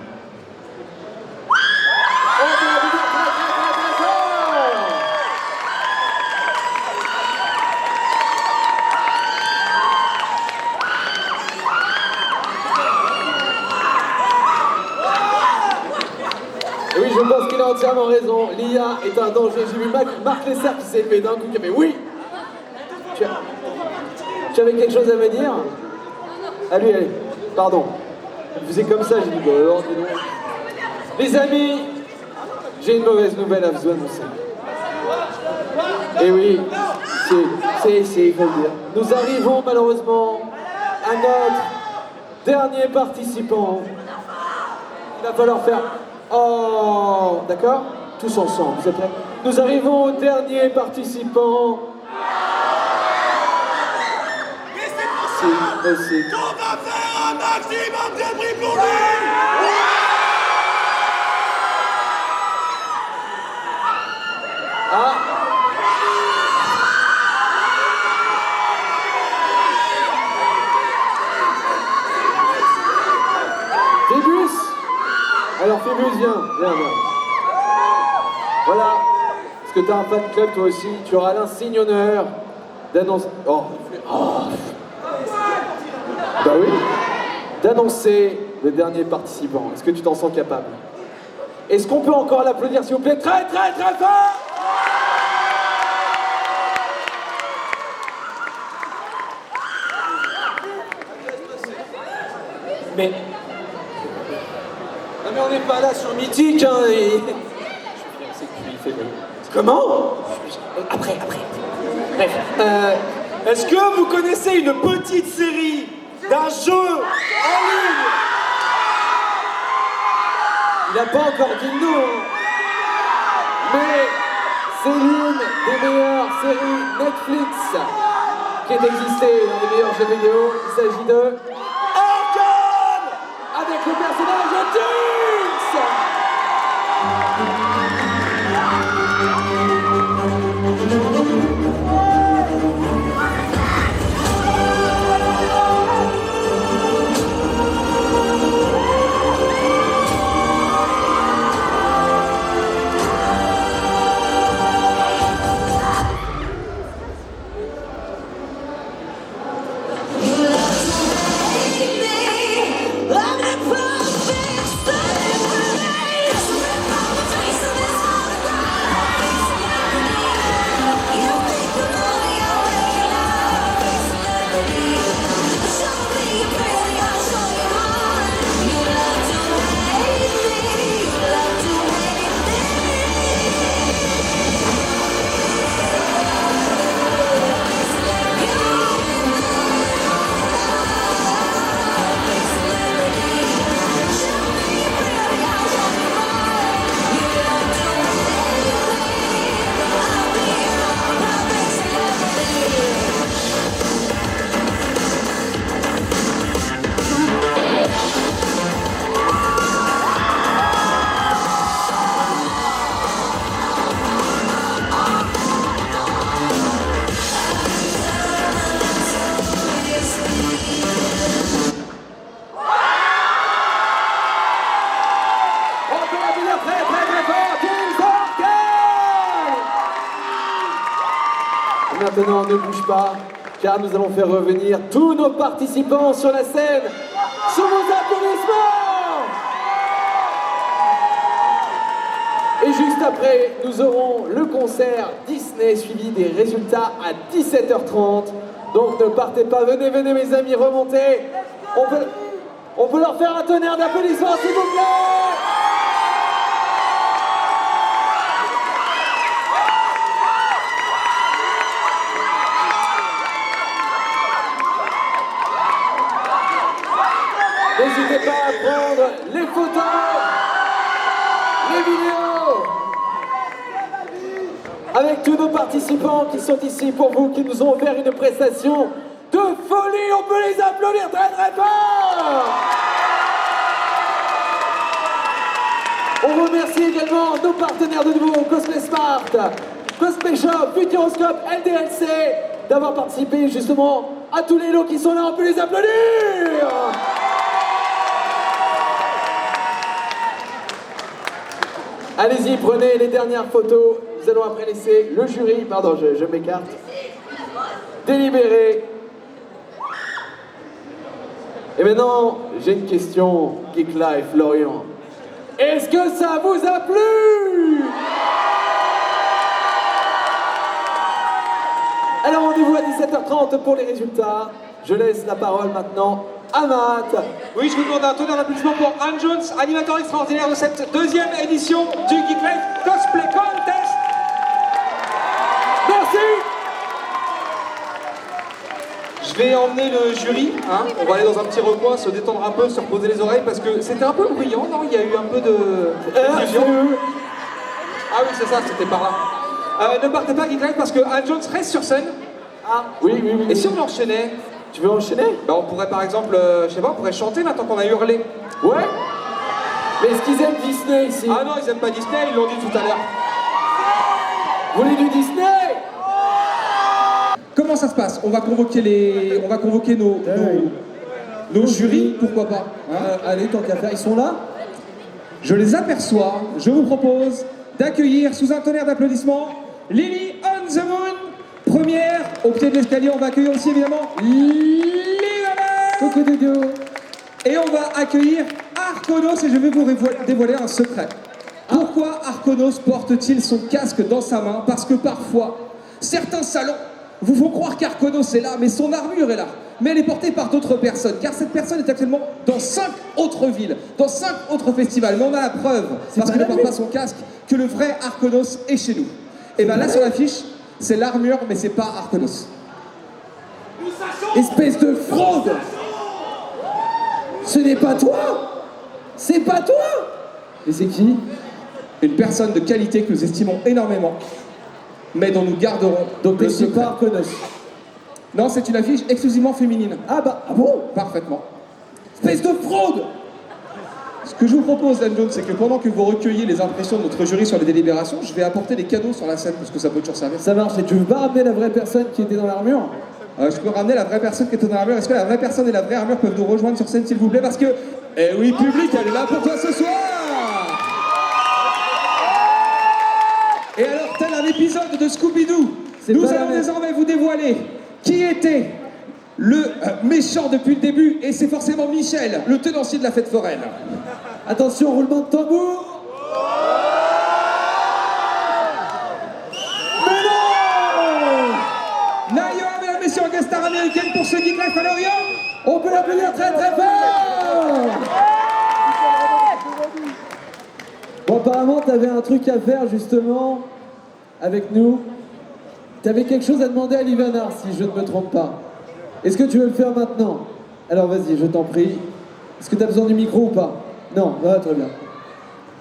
B: Oui, je pense qu'il a entièrement raison. L'IA est un danger. J'ai vu Marc Lesser qui s'est levé d'un coup, qui a fait oui. Tu avais quelque chose à me dire? Allez, allez, pardon. Elle faisait comme ça, j'ai dit, bon alors, dis donc. Les amis, j'ai une mauvaise nouvelle à vous annoncer. Et oui, il faut le dire. Nous arrivons malheureusement à notre dernier participant. Il va falloir faire... Oh, d'accord? Tous ensemble, vous êtes prêts? Nous arrivons au dernier participant.
L: On va faire un maximum de bruit pour lui.
B: Ah. Phébus. Alors Phébus, viens. Voilà. Parce que t'as un fan club toi aussi, tu auras l'insigne honneur d'annoncer... Oh. Bah oui. D'annoncer le dernier participant. Est-ce que tu t'en sens capable? Est-ce qu'on peut encore l'applaudir s'il vous plaît? Très très très fort! Mais... Non mais on n'est pas là sur Mythique, hein, et... Comment? Après. Bref.
O: Est-ce que vous connaissez une petite série d'un jeu en ligne?
B: Il n'a pas encore dit le nom, hein. Mais c'est l'une des meilleures séries Netflix qui ait existé dans les meilleurs jeux vidéo. Il s'agit de... Arcane! Avec le personnage de Jinx! Maintenant, ne bouge pas, car nous allons faire revenir tous nos participants sur la scène. Sous vos applaudissements! Et juste après, nous aurons le concert Disney suivi des résultats à 17h30. Donc ne partez pas, venez mes amis, remontez. On peut leur faire un tonnerre d'applaudissements, s'il vous plaît! N'hésitez pas à prendre les photos, les vidéos, avec tous nos participants qui sont ici pour vous, qui nous ont offert une prestation de folie. On peut les applaudir très très fort. On remercie également nos partenaires de nouveau, Cosplay Smart, Cosplay Shop, Futuroscope, LDLC, d'avoir participé justement à tous les lots qui sont là. On peut les applaudir. Allez-y, prenez les dernières photos. Nous allons après laisser le jury, pardon, je m'écarte, délibérer. Et maintenant, j'ai une question, Geek Life, Florian. Est-ce que ça vous a plu? Alors rendez-vous à 17h30 pour les résultats. Je laisse la parole maintenant à Matt.
A: Oui, je vous demande un tonnerre d'applaudissements pour Anne Jones, animateur extraordinaire de cette deuxième édition du Geek Life Cosplay Contest.
B: Merci.
A: Je vais emmener le jury, hein. On va aller dans un petit recoin, se détendre un peu, se reposer les oreilles parce que c'était un peu bruyant, non? Il y a eu un peu de... Ah oui, c'est ça, c'était par là. Ne partez pas, Geek Life, parce que Anne Jones reste sur scène.
B: Ah, oui.
A: Et si on enchaînait?
B: Tu veux enchaîner?
A: Bah on pourrait par exemple, je sais pas, on pourrait chanter maintenant qu'on a hurlé.
B: Ouais. Mais est-ce qu'ils aiment Disney ici?
A: Ah non, ils aiment pas Disney, ils l'ont dit tout à l'heure.
B: Vous voulez du Disney?
A: Comment ça se passe? On va convoquer nos jurys, pourquoi pas hein?
S: Allez, tant qu'à faire, ils sont là. Je les aperçois. Je vous propose d'accueillir sous un tonnerre d'applaudissements Lily on the Moon. Première, au pied de l'escalier, on va accueillir aussi évidemment Coucou Dodo. Et on va accueillir Arkonos et je vais vous dévoiler un secret. Pourquoi Arkonos porte-t-il son casque dans sa main? Parce que parfois, certains salons vous font croire qu'Arkonos est là, mais son armure est là. Mais elle est portée par d'autres personnes, car cette personne est actuellement dans 5 autres villes, dans 5 autres festivals. Mais on a la preuve, parce qu'il ne porte pas son casque, que le vrai Arkonos est chez nous. Et bien là sur l'affiche, c'est l'armure, mais c'est pas Arkonos.
B: Espèce de fraude! Ce n'est pas toi! C'est pas toi!
S: Et c'est qui? Une personne de qualité que nous estimons énormément, mais dont nous garderons
B: donc
S: le
B: c'est
S: secret.
B: pas Arkonos.
S: Non, c'est une affiche exclusivement féminine.
B: Ah bon?
S: Parfaitement.
B: Espèce de fraude!
S: Ce que je vous propose, Dan Jones, c'est que pendant que vous recueillez les impressions de notre jury sur les délibérations, je vais apporter des cadeaux sur la scène, parce que ça peut toujours servir.
B: Ça marche, et tu veux pas ramener la vraie personne qui était dans l'armure?
S: Je peux ramener la vraie personne qui était dans l'armure. Est-ce que la vraie personne et la vraie armure peuvent nous rejoindre sur scène, s'il vous plaît? Parce que, eh oui, public, elle est là pour toi ce soir. Et alors, tel un épisode de Scooby-Doo, nous allons désormais vous dévoiler qui était le méchant depuis le début, et c'est forcément Michel, le tenancier de la fête foraine.
B: Attention, roulement de tambour.
S: Nayo, mesdames et messieurs, en guest star américaine pour ce Geek Life à Lorient.
B: On peut l'applaudir très très fort. Bon, apparemment, t'avais un truc à faire justement avec nous. T'avais quelque chose à demander à Livanar, si je ne me trompe pas. Est-ce que tu veux le faire maintenant? Alors vas-y, je t'en prie. Est-ce que t'as besoin du micro ou pas? Non, ah, très bien.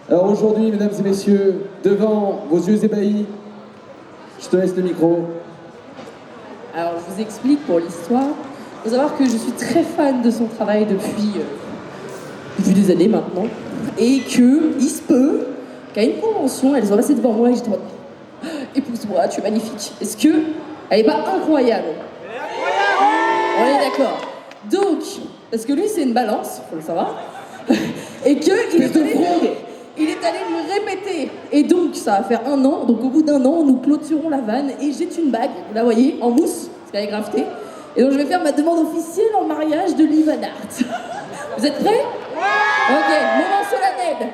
B: Alors aujourd'hui, mesdames et messieurs, devant vos yeux ébahis, je te laisse le micro.
T: Alors, je vous explique pour l'histoire. Il faut savoir que je suis très fan de son travail depuis des années maintenant. Et qu'il se peut qu'à une convention, elles ont passé devant moi et j'étais en mode épouse-moi, tu es magnifique. Est-ce que elle est pas incroyable? On est d'accord. Donc, parce que lui, c'est une balance, faut le savoir. Et qu'il est allé me répéter. Et donc, ça va faire 1 an. Donc, au bout d'1 an, nous clôturons la vanne. Et j'ai une bague, vous la voyez, en mousse, parce qu'elle est graffetée. Et donc, je vais faire ma demande officielle en mariage de Livanart. Vous êtes prêts? Ok, moment solennel.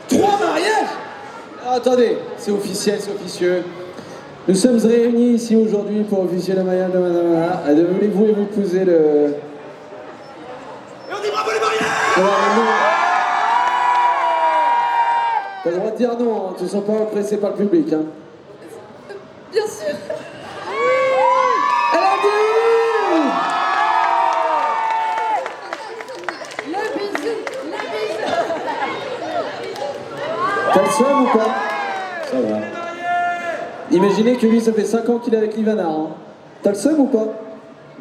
B: 3 mariages? Alors, attendez, c'est officiel, c'est officieux. Nous sommes réunis ici aujourd'hui pour officier le mariage de Madame Anna. Voulez-vous épouser le...
L: Et on dit bravo les mariages!
B: T'as le droit de dire non, hein. Tu ne sens pas oppressé par le public. Hein.
T: Bien sûr.
B: Elle a dit!
T: Le bisou, le bisou.
B: T'as le seum ou pas? Ça va. Imaginez que lui, ça fait 5 ans qu'il est avec Livanar. Hein. T'as le seum ou pas?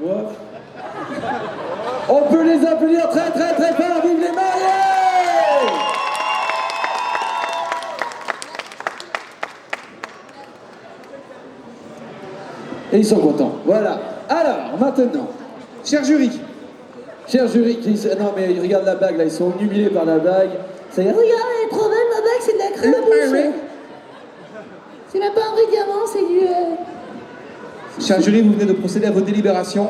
B: Ouais. On peut les applaudir très très très fort. Vive les mariés! Et ils sont contents. Voilà. Alors, maintenant, cher jury, qui... Non mais ils regardent la bague là, ils sont humiliés par la bague. Ça y est, regarde, elle est trop belle ma bague, c'est de la crème. C'est même pas un vrai diamant, c'est du...
S: Cher jury, vous venez de procéder à vos délibérations.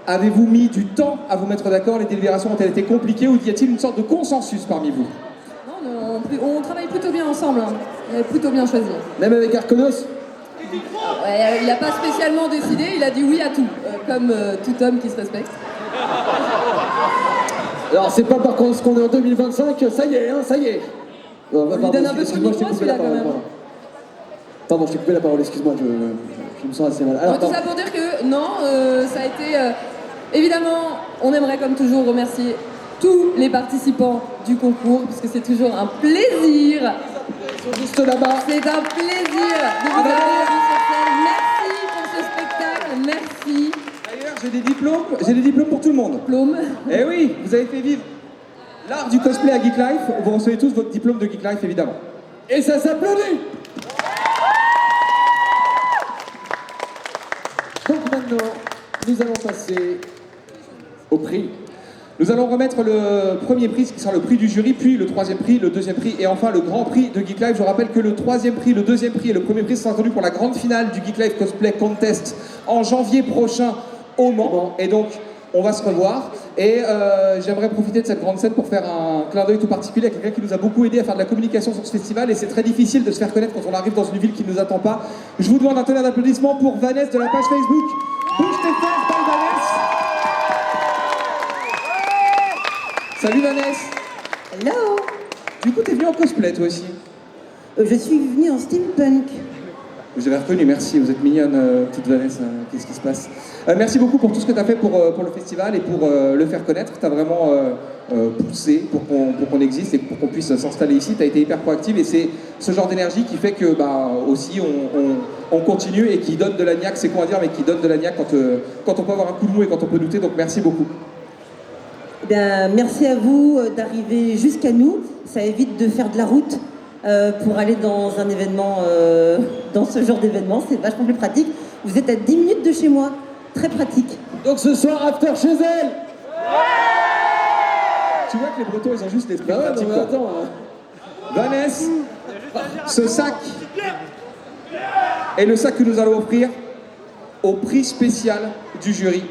S: Avez-vous mis du temps à vous mettre d'accord? Les délibérations ont-elles été compliquées ou y a-t-il une sorte de consensus parmi vous?
T: Non, on travaille plutôt bien ensemble. Hein. On a plutôt bien choisi.
B: Même avec Arconos?
T: Ouais, il n'a pas spécialement décidé, il a dit oui à tout, comme tout homme qui se respecte.
B: Alors c'est pas par contre qu'on est en 2025, ça y est, hein, ça y est.
T: On lui donne un peu son micro celui-là quand même.
B: Pardon, je t'ai coupé la parole, excuse-moi, je me sens assez mal. Alors,
T: tout ça pour dire que non, ça a été... évidemment, on aimerait comme toujours remercier tous les participants du concours, parce que c'est toujours un plaisir.
B: Ils sont juste là-bas.
T: C'est un plaisir de vous avoir vu sur scène. Merci pour ce spectacle, merci.
S: D'ailleurs, j'ai des diplômes pour tout le monde.
T: Diplôme.
S: Eh oui, vous avez fait vivre l'art du cosplay à Geek Life. Vous recevez tous votre diplôme de Geek Life, évidemment.
B: Et ça s'applaudit. Donc maintenant, nous allons passer au prix.
S: Nous allons remettre le premier prix, qui sera le prix du jury, puis le troisième prix, le deuxième prix, et enfin le grand prix de Geek Life. Je rappelle que le troisième prix, le deuxième prix et le premier prix sont attendus pour la grande finale du Geek Life Cosplay Contest en janvier prochain au Mans. Et donc, on va se revoir. Et j'aimerais profiter de cette grande scène pour faire un clin d'œil tout particulier à quelqu'un qui nous a beaucoup aidé à faire de la communication sur ce festival. Et c'est très difficile de se faire connaître quand on arrive dans une ville qui ne nous attend pas. Je vous demande un tonnerre d'applaudissements pour Vanessa de la page Facebook Bouge tes fesses by Vanessa. Salut Vanessa.
U: Hello.
S: Du coup, t'es venue en cosplay toi aussi?
U: Je suis venue en steampunk.
S: Vous avez reconnu, merci, vous êtes mignonne, petite Vanessa, qu'est-ce qui se passe? Merci beaucoup pour tout ce que tu as fait pour le festival et pour le faire connaître. Tu as vraiment poussé pour qu'on existe et pour qu'on puisse s'installer ici. Tu as été hyper proactive et c'est ce genre d'énergie qui fait que aussi on continue et qui donne de la niaque, c'est con à dire, mais qui donne de la niaque quand on peut avoir un coup de mou et quand on peut douter, donc merci beaucoup.
U: bien, merci à vous d'arriver jusqu'à nous. Ça évite de faire de la route pour aller dans un événement, dans ce genre d'événement. C'est vachement plus pratique. Vous êtes à 10 minutes de chez moi. Très pratique.
B: Donc ce soir, after chez elle.
S: Tu vois que les Bretons, ils ont juste l'esprit
B: Bah ouais,
S: pratique.
B: non, mais
S: quoi.
B: attends.
S: Vanessa, ce sac est le sac que nous allons offrir au prix spécial du jury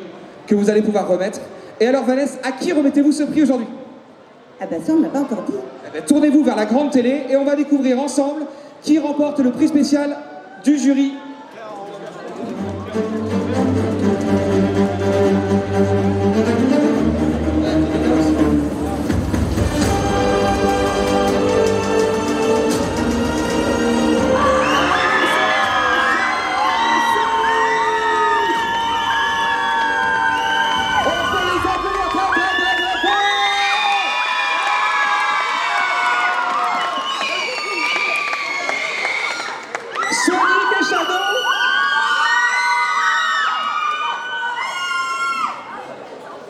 S: que vous allez pouvoir remettre. Et alors Vanessa, à qui remettez-vous ce prix aujourd'hui?
U: Ah bah ça, on ne l'a pas encore dit.
S: Eh ben, tournez-vous vers la grande télé et on va découvrir ensemble qui remporte le prix spécial du jury. Sonic et Shadow.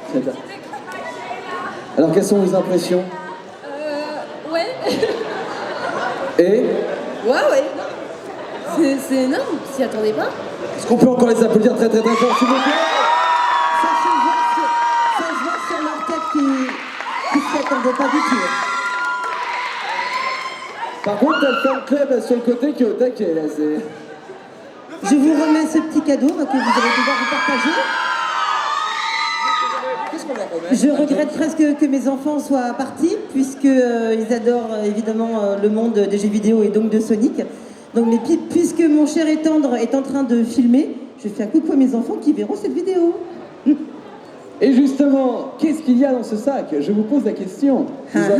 B: Très bien. Alors, quelles sont vos impressions?
T: Ouais.
B: Et
T: Ouais. C'est énorme, s'y attendez pas.
B: est-ce qu'on peut encore les applaudir très très très fort, s'il vous plaît?
U: Ça se voit sur leur tête qui ne s'attendaient pas du tout.
B: Par contre, t'as le fan club sur le côté qui est au taquet, là, c'est...
U: Je vous remets ce petit cadeau que vous allez devoir vous partager.
S: Qu'est-ce qu'on leur remet?
U: Je regrette presque que mes enfants soient partis, puisqu'ils adorent évidemment le monde des jeux vidéo et donc de Sonic. Donc, mais puisque mon cher et tendre est en train de filmer, je fais un coucou à mes enfants qui verront cette vidéo.
B: Et justement, qu'est-ce qu'il y a dans ce sac? Je vous pose la question. Nous avons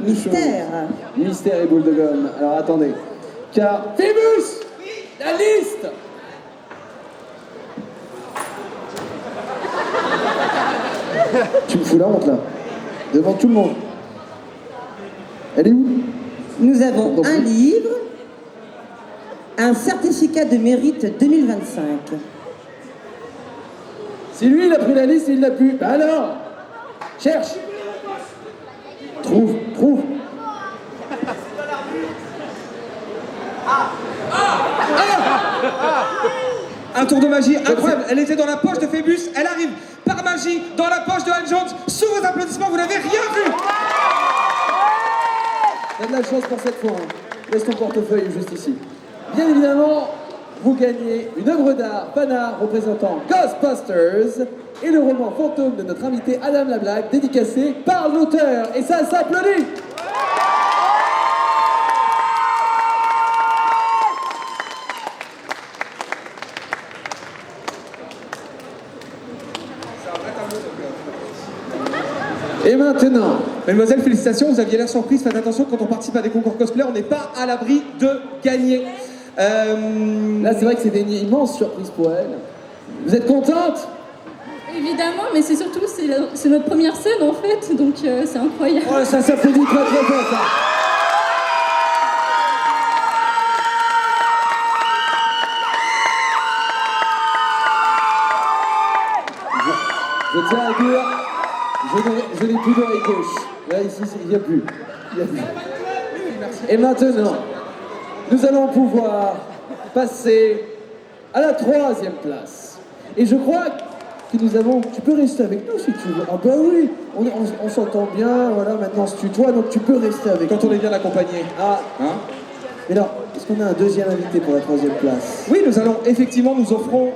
B: une
U: mystère.
B: chose. Mystère et boule de gomme. Alors attendez. Car... Phébus, la liste. Tu me fous la honte là. Devant tout le monde. Elle est où?
U: Nous avons un livre, un certificat de mérite 2025.
B: Si lui il a pris la liste et il l'a plus, bah alors cherche. Trouve.
S: Un tour de magie incroyable. Elle était dans la poche de Phébus. Elle arrive par magie dans la poche de Anne Jones. Sous vos applaudissements, vous n'avez rien vu.
B: T'as de la chance pour cette fois. Hein. Laisse ton portefeuille juste ici. Bien évidemment, vous gagnez une œuvre d'art fanart représentant Ghostbusters et le roman fantôme de notre invité Adam Lablague, dédicacé par l'auteur. Et ça s'applaudit. Et maintenant,
S: mesdemoiselles, félicitations, vous aviez l'air surprise. Faites attention, quand on participe à des concours cosplay, on n'est pas à l'abri de gagner.
B: Là, c'est vrai que c'est une immense surprise pour elle. Vous êtes contente?
C: Évidemment, mais c'est surtout, c'est notre première scène en fait, donc c'est incroyable.
B: Oh, ça s'applaudit très très fort, ça. Je tiens à dire, je n'ai plus d'oreille gauche. Là, ici, il n'y a plus. Et maintenant, nous allons pouvoir passer à la 3e place. Et je crois que nous avons... Tu peux rester avec nous si tu veux. Ah bah oui, on s'entend bien, voilà, maintenant c'est tutoie, donc tu peux rester avec nous.
S: Quand on est bien accompagné.
B: Ah,
S: hein?
B: Mais là, est-ce qu'on a un deuxième invité pour la 3e place?
S: Oui, nous allons effectivement, nous offrons...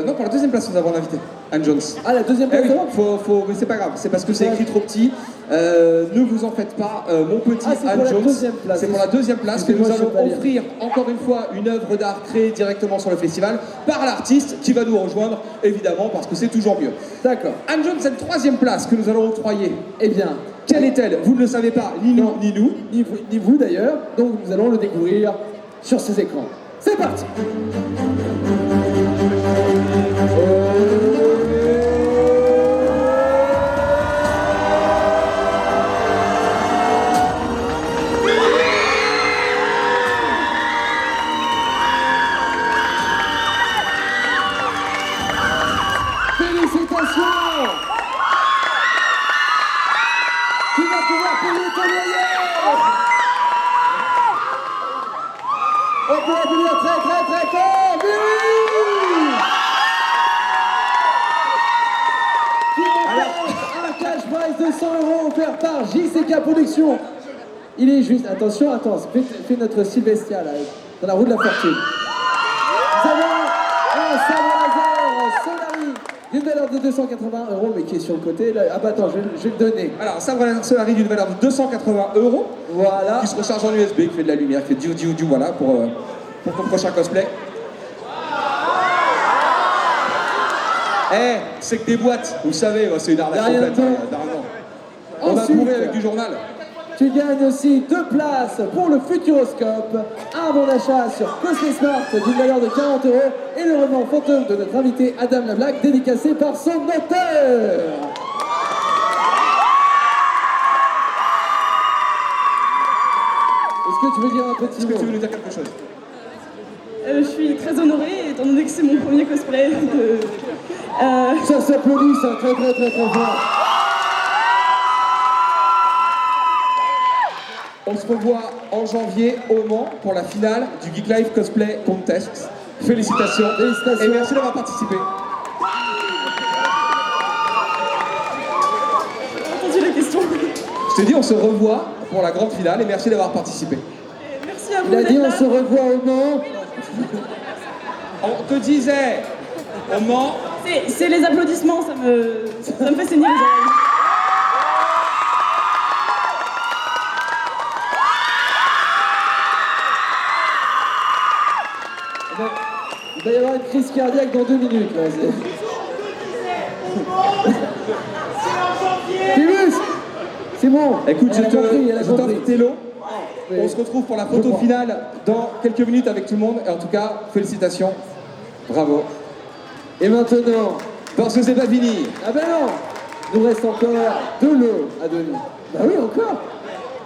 S: Non, pour la 2e place, nous avons un invité, Anne Jones.
B: Ah, la 2e place,
S: oui, mais c'est pas grave, c'est parce que c'est écrit trop petit. Ne vous en faites pas, mon petit Anne Jones. C'est pour la 2e place que nous allons offrir, encore une fois, une œuvre d'art créée directement sur le festival par l'artiste qui va nous rejoindre, évidemment, parce que c'est toujours mieux.
B: D'accord.
S: Anne Jones, c'est la 3e place que nous allons octroyer.
B: Eh bien,
S: quelle est-elle? Vous ne le savez pas, ni nous, ni nous.
B: Ni vous d'ailleurs, donc nous allons le découvrir sur ces écrans. C'est parti! Félicitations! pouvoir payer ton loyer. On peut applaudir très très très fort. Oui. Un cash prize de 100 € offert par JCK Productions. Il est juste, attention, fais notre Sylvestia là, dans la roue de la fortune. Nous avons un sabre laser Solari d'une valeur de 280 € mais qui est sur le côté. Là. Ah bah attends, je vais le donner.
S: Alors, un sabre laser Solari d'une valeur de 280 €.
B: Voilà.
S: Qui se recharge en USB, qui fait de la lumière, qui fait du, voilà, pour ton prochain cosplay. C'est que des boîtes, vous savez, c'est une arnaque complète. On va prouver avec du journal.
B: Tu gagnes aussi 2 places pour le Futuroscope, un bon d'achat sur Cosplay Smart d'une valeur de 40 € et le roman fantôme de notre invité Adam Lablack, dédicacé par son auteur. Est-ce que tu veux dire un petit mot?
S: Est-ce que tu veux nous dire quelque chose?
T: Je suis très honorée, étant donné que c'est mon premier cosplay.
B: Ça s'applaudit, ça, très très très très fort.
S: On se revoit en janvier au Mans pour la finale du Geek Life Cosplay Contest. Félicitations. Et merci d'avoir participé.
T: J'ai entendu la question.
S: Je t'ai dit, on se revoit pour la grande finale et merci d'avoir participé.
T: Merci à vous.
B: Il a dit on se revoit au Mans.
S: On te disait au Mans.
T: C'est les applaudissements, ça me fait saigner les oreilles.
B: Il va y avoir une crise cardiaque dans 2 minutes. Là, Pibus, c'est bon.
S: Écoute, je
B: t'offre
S: Télo. On se retrouve pour la photo finale dans quelques minutes avec tout le monde. Et en tout cas, félicitations. Bravo.
B: Et maintenant,
S: parce que c'est pas fini.
B: Ah ben non, nous reste encore de l'eau à donner. Bah oui, encore.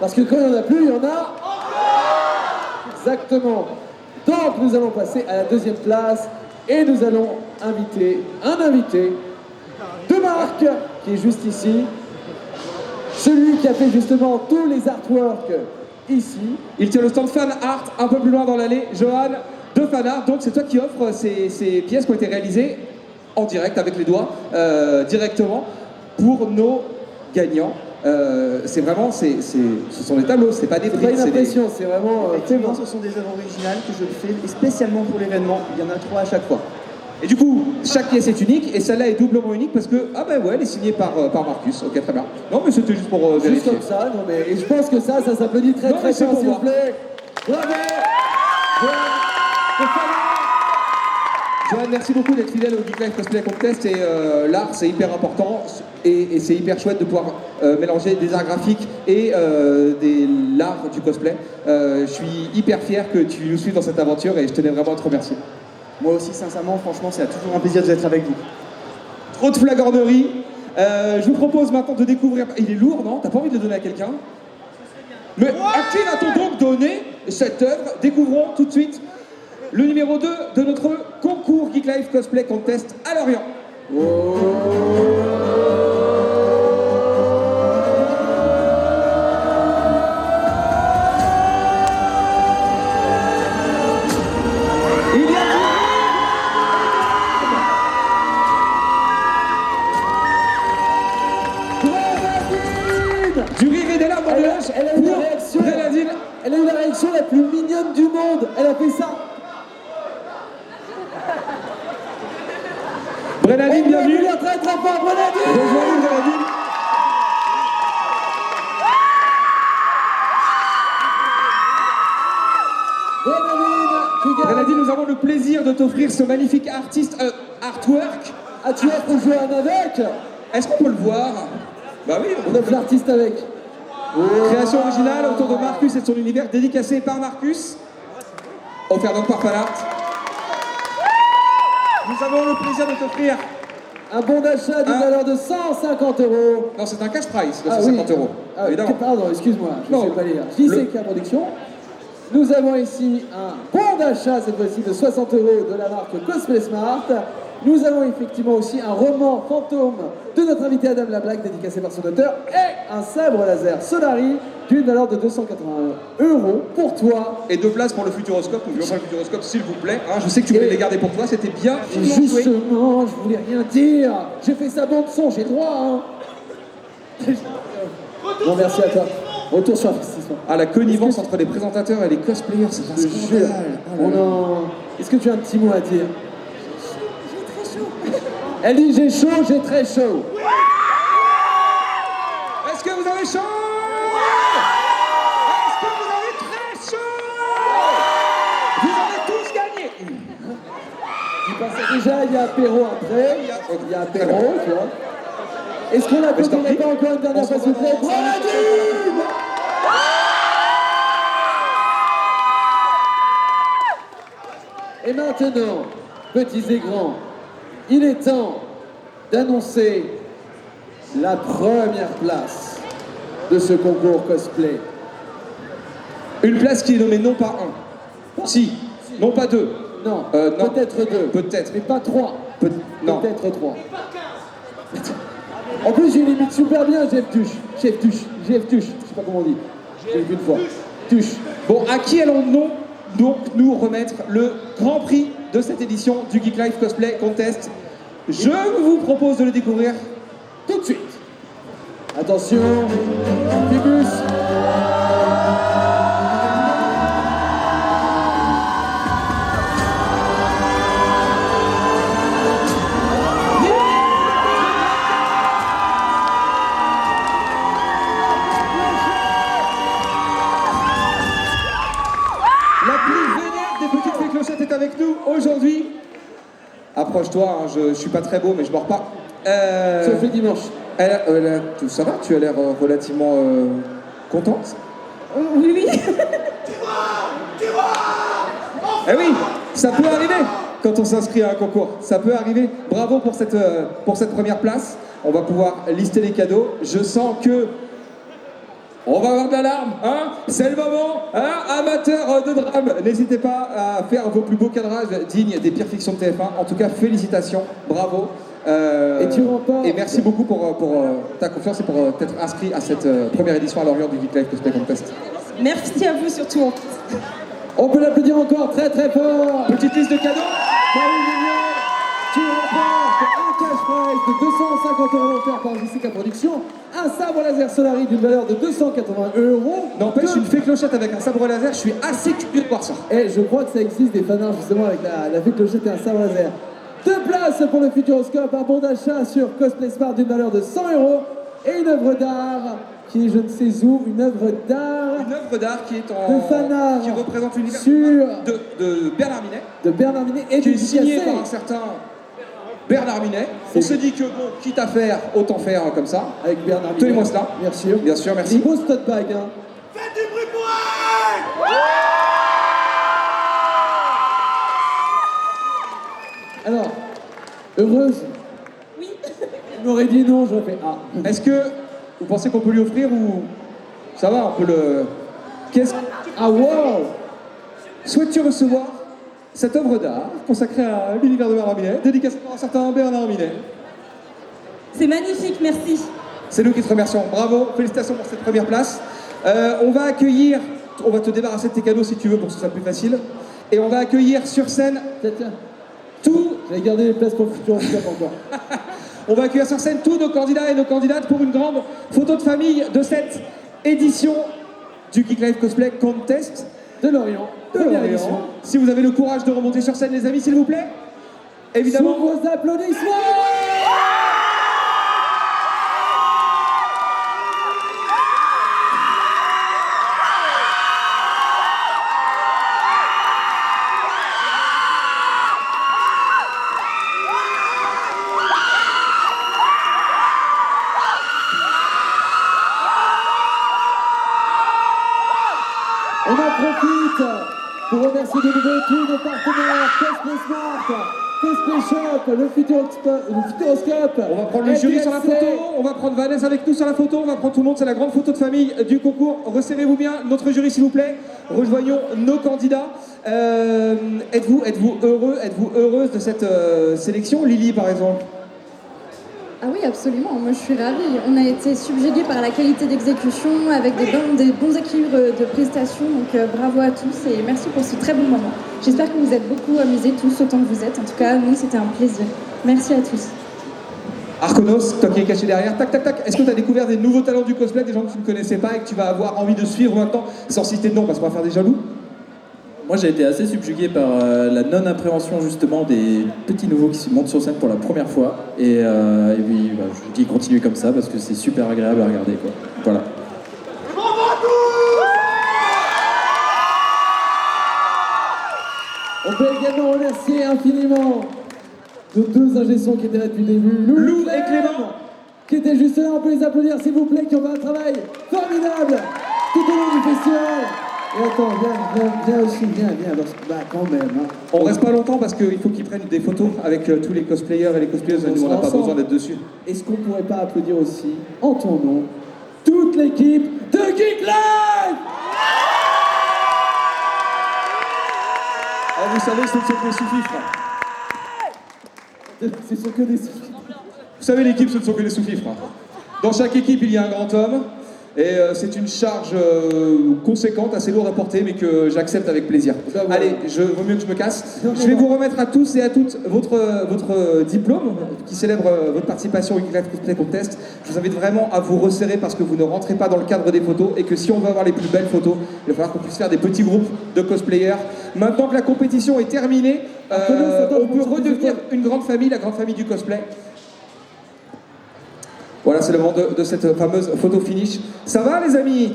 B: Parce que quand il n'y en a plus, il y en a. Exactement. Donc nous allons passer à la 2e place et nous allons inviter un invité de marque qui est juste ici. Celui qui a fait justement tous les artworks ici.
S: Il tient le stand Fan Art un peu plus loin dans l'allée. Johan de Fan Art, donc c'est toi qui offres ces pièces qui ont été réalisées en direct avec les doigts, directement pour nos gagnants. C'est vraiment, ce sont des tableaux, c'est pas des prix.
B: C'est pas une impression, c'est vraiment.
G: Effectivement, ce sont des œuvres originales que je fais spécialement pour l'événement. Il y en a 3 à chaque fois.
S: Et du coup, chaque pièce est unique et celle-là est doublement unique parce que, ah ben ouais, elle est signée par Marcus. Ok, très bien. Non, mais c'était juste pour vérifier.
B: Juste comme ça, non mais. Et je pense que ça s'applaudit très très fort, s'il vous plaît. Bravo!
S: Johan, merci beaucoup d'être fidèle au Geek Life Cosplay Contest et l'art c'est hyper important et c'est hyper chouette de pouvoir mélanger des arts graphiques et l'art du cosplay. Je suis hyper fier que tu nous suives dans cette aventure et je tenais vraiment à te remercier.
G: Moi aussi, sincèrement, franchement, c'est toujours un plaisir d'être avec vous.
S: Trop de flagornerie. Je vous propose maintenant de découvrir... Il est lourd, non? T'as pas envie de le donner à quelqu'un? Mais à qui va-t-on donc donner cette œuvre? Découvrons tout de suite le numéro 2 de notre concours Geek Life Cosplay Contest à Lorient. Du rire et des larmes dans les yeux.
B: Elle a eu la réaction. Elle a eu la réaction la plus mignonne du monde. Elle a fait ça.
S: Brenadine, bienvenue.
B: Très très fort, Brenadine.
S: Bonjour, Brenadine. Brenadine, nous avons le plaisir de t'offrir ce magnifique artwork.
B: Ah, tu offres au joueur avec?
S: Est-ce qu'on peut le voir? Bah oui.
B: On offre l'artiste avec.
S: Création originale autour de Marcus et de son univers, dédicacé par Marcus. Offert donc par Fan Art. Nous avons le plaisir de t'offrir
B: un bon d'achat d'une valeur de 150 €.
S: Non, c'est un cash price de 150 €.
B: Ah, évidemment. Pardon, excuse-moi, je ne sais pas lire. JCK Production. Nous avons ici un bon d'achat, cette fois-ci, de 60 € de la marque Cosplay Smart. Nous avons effectivement aussi un roman fantôme de notre invité Adam Lablack, dédicacé par son auteur, et un sabre laser Solari d'une valeur de 281 € pour toi.
S: Et 2 places pour le Futuroscope. Donc, je veux pas le Futuroscope, s'il vous plaît. Hein, je sais que tu voulais les garder pour toi, c'était bien.
B: Justement, je voulais rien dire. J'ai fait sa bande son, j'ai droit. Hein. Non, merci à toi. Retour sur l'investissement.
S: Ah, la connivence entre les présentateurs et les cosplayers, c'est un scandale.
B: Est-ce que tu as un petit mot à dire? Elle dit j'ai chaud, j'ai très chaud.
S: Est-ce que vous avez chaud? Est-ce que vous avez très chaud? Vous avez tous gagné.
B: Tu pensais déjà, il y a apéro après. Il y a apéro, tu vois. Est-ce qu'on n'attendait pas encore une dernière fois, s'il vous plaît? Et maintenant, petits et grands, il est temps d'annoncer la première place de ce concours cosplay.
S: Une place qui est nommée non pas 1. Si, non pas 2.
B: Non,
S: non.
B: Peut-être 2.
S: Peut-être.
B: Mais pas 3.
S: Non.
B: Peut-être 3. En plus, j'ai limite super bien, Jeff Tuche. Je sais pas comment on dit. J'ai vu une fois. Tuche.
S: Bon, à qui allons-nous donc nous remettre le grand prix de cette édition du Geek Life Cosplay Contest? Je vous propose de le découvrir tout de suite.
B: Attention, Phoebus.
S: Avec nous aujourd'hui. Approche-toi, hein, je suis pas très beau mais je mords pas.
B: Sauf le dimanche.
S: Ça va, tu as l'air relativement contente.
T: Oui.
S: Eh oui, ça peut arriver quand on s'inscrit à un concours. Ça peut arriver. Bravo pour cette première place. On va pouvoir lister les cadeaux. Je sens que on va avoir de l'alarme, hein? C'est le moment, hein? Amateurs de drame, n'hésitez pas à faire vos plus beaux cadrages dignes des pires fictions de TF1. En tout cas, félicitations, bravo.
B: Et tu remportes.
S: Et merci beaucoup pour ta confiance et pour t'être inscrit à cette première édition à Lorient du Geek Life Cosplay Contest.
T: Merci à vous surtout.
B: On peut l'applaudir encore très très fort.
S: Petite liste de cadeaux.
B: Tu remportes un cash prize de 250 € offert par JCK Productions, un sabre laser Solari d'une valeur de 280 €.
S: N'empêche, une fée clochette avec un sabre laser, je suis assez curieux de voir ça.
B: Et je crois que ça existe des fanarts justement avec la fée clochette et un sabre laser. 2 places pour le Futuroscope, un bon d'achat sur Cosplay Smart d'une valeur de 100 € et une œuvre d'art qui est je ne sais où, une œuvre d'art.
S: Une œuvre d'art qui est en.
B: De fanart.
S: Qui représente l'univers de Bernard Minet.
B: De Bernard Minet et
S: qui est signé par un certain Bernard Minet. On s'est dit que bon, quitte à faire, autant faire comme ça.
B: Avec Bernard Minet.
S: Tenez-moi cela.
B: Bien sûr.
S: Bien sûr, merci.
B: Des beaux tote bag, hein.
L: Faites du bruit pour elle!
B: Alors, heureuse?
T: Oui.
B: Elle m'aurait dit non, j'aurais fait ah.
S: Est-ce que vous pensez qu'on peut lui offrir ou ça va, on peut le.
B: Ah wow!
S: Souhaites-tu recevoir cette œuvre d'art consacrée à l'univers de Bernard Minet, dédicacée par un certain Bernard Minet?
T: C'est magnifique, merci.
S: C'est nous qui te remercions. Bravo, félicitations pour cette première place. On va te débarrasser de tes cadeaux si tu veux pour que ce soit plus facile. Et on va accueillir sur scène tout.
B: J'avais gardé les places pour le futur encore.
S: On va accueillir sur scène tous nos candidats et nos candidates pour une grande photo de famille de cette édition du Geek Life Cosplay Contest
B: de Lorient. Première édition.
S: Si vous avez le courage de remonter sur scène, les amis, s'il vous plaît. Évidemment.
B: Sous vos applaudissements. On en profite pour remercier de nouveau tous nos partenaires Cosplay Smart, Cosplay Shop, le Futuroscope.
S: On va prendre le jury sur la photo, on va prendre Vanessa avec nous sur la photo, on va prendre tout le monde, c'est la grande photo de famille du concours. Resserrez-vous bien, notre jury s'il vous plaît. Rejoignons nos candidats. Êtes-vous heureuse de cette sélection, Lily par exemple?
F: Ah oui, absolument. Moi, je suis ravie. On a été subjugués par la qualité d'exécution avec des bons équilibres de prestations. Donc, bravo à tous et merci pour ce très bon moment. J'espère que vous êtes beaucoup amusés tous autant que vous êtes. En tout cas, nous, c'était un plaisir. Merci à tous.
S: Arkonos, toi qui es caché derrière, tac tac tac, est-ce que tu as découvert des nouveaux talents du cosplay, des gens que tu ne connaissais pas et que tu vas avoir envie de suivre maintenant, sans citer de nom parce qu'on va faire des jaloux?
E: Moi j'ai été assez subjugué par la non-appréhension justement des petits nouveaux qui se montent sur scène pour la première fois. Et oui, bah, je dis continuez comme ça parce que c'est super agréable à regarder quoi. Voilà.
B: On peut également remercier infiniment nos deux ingé-sons qui étaient là depuis le début,
S: Lou et Clément,
B: qui étaient juste là. On peut les applaudir s'il vous plaît, qui ont fait un travail formidable tout au long du festival. Et attends, viens aussi, viens, parce que, bah quand même. Hein.
S: On reste pas longtemps parce qu'il faut qu'ils prennent des photos avec tous les cosplayers et les cosplayeuses, nous on n'a pas besoin d'être dessus.
B: Est-ce qu'on pourrait pas applaudir aussi, en ton nom, toute l'équipe de Geek Life?
S: Vous savez, ce ne sont que des sous-fifres.
B: Ce sont que des sous-fifres.
S: Vous savez, l'équipe, ce ne sont que des sous-fifres. Dans chaque équipe, il y a un grand homme. Et c'est une charge conséquente, assez lourde à porter, mais que j'accepte avec plaisir. Allez, vaut mieux que je me casse. Je vais vous remettre à tous et à toutes votre diplôme qui célèbre votre participation au Geek Life Cosplay Contest. Je vous invite vraiment à vous resserrer parce que vous ne rentrez pas dans le cadre des photos et que si on veut avoir les plus belles photos, il va falloir qu'on puisse faire des petits groupes de cosplayers. Maintenant que la compétition est terminée, on peut redevenir une grande famille, la grande famille du cosplay. Voilà, c'est le moment de cette fameuse photo finish. Ça va les amis?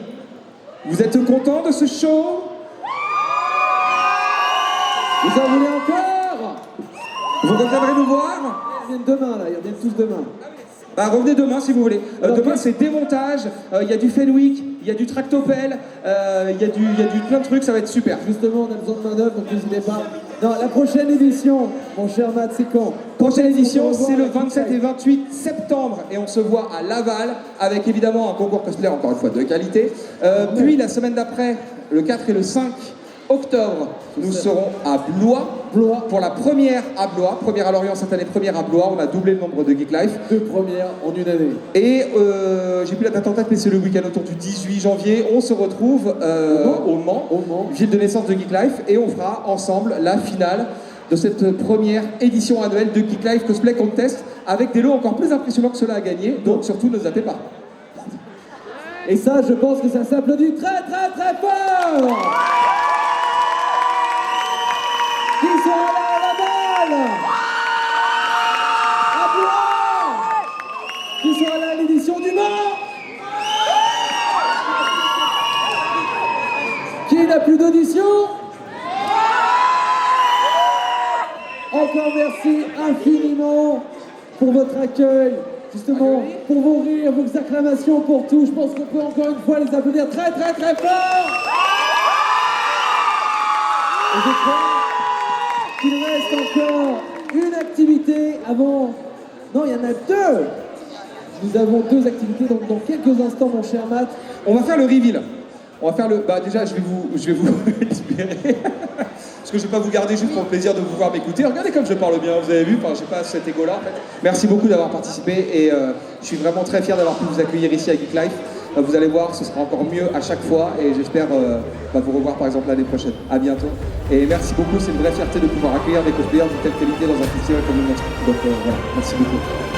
S: Vous êtes contents de ce show?
B: Vous en voulez encore?
S: Vous reviendrez nous voir?
B: Ils viennent demain là, ils reviennent tous demain.
S: Bah revenez demain si vous voulez. Demain c'est démontage, il y a du Fenwick, il y a du tractopelle, il y a du plein de trucs, ça va être super.
B: Justement, on a besoin de main d'œuvre, donc n'hésitez pas. Non, la prochaine édition, mon cher Matt, c'est quand?
S: Prochaine édition, c'est le 27 et 28 septembre et on se voit à Laval avec évidemment un concours cosplay encore une fois de qualité. Puis la semaine d'après, le 4 et le 5 octobre, nous serons à Blois pour la première à Blois, première à Lorient cette année, première à Blois. On a doublé le nombre de Geek Life.
B: 2 premières en une année.
S: Et j'ai plus la date en tête, mais c'est le week-end autour du 18 janvier. On se retrouve au Mans, ville de naissance de Geek Life, et on fera ensemble la finale de cette première édition annuelle de Geek Life Cosplay Contest avec des lots encore plus impressionnants que ceux-là à gagner. Donc surtout, ne zappez pas.
B: Et ça, je pense que ça s'applaudit très très très fort. Qui sera là à Laval? À Blois? Qui sera là à l'édition du Mans? Qui n'a plus d'audition? Encore merci infiniment pour votre accueil, justement, pour vos rires, vos acclamations pour tout. Je pense qu'on peut encore une fois les applaudir très très très fort. Et je crois qu'il reste encore une activité avant... Non, il y en a 2. Nous avons 2 activités, donc dans quelques instants, mon cher Matt.
S: On va faire le reveal. On va faire le... Bah déjà, je vais vous libérer. Parce que je ne vais pas vous garder juste pour le plaisir de vous voir m'écouter. Regardez comme je parle bien, vous avez vu, enfin, j'ai pas cet égo-là en fait. Merci beaucoup d'avoir participé et je suis vraiment très fier d'avoir pu vous accueillir ici à Geek Life. Vous allez voir, ce sera encore mieux à chaque fois et j'espère vous revoir par exemple l'année prochaine. À bientôt. Et merci beaucoup, c'est une vraie fierté de pouvoir accueillir des cosplayers de telle qualité dans un festival comme le nôtre. Donc voilà, merci beaucoup.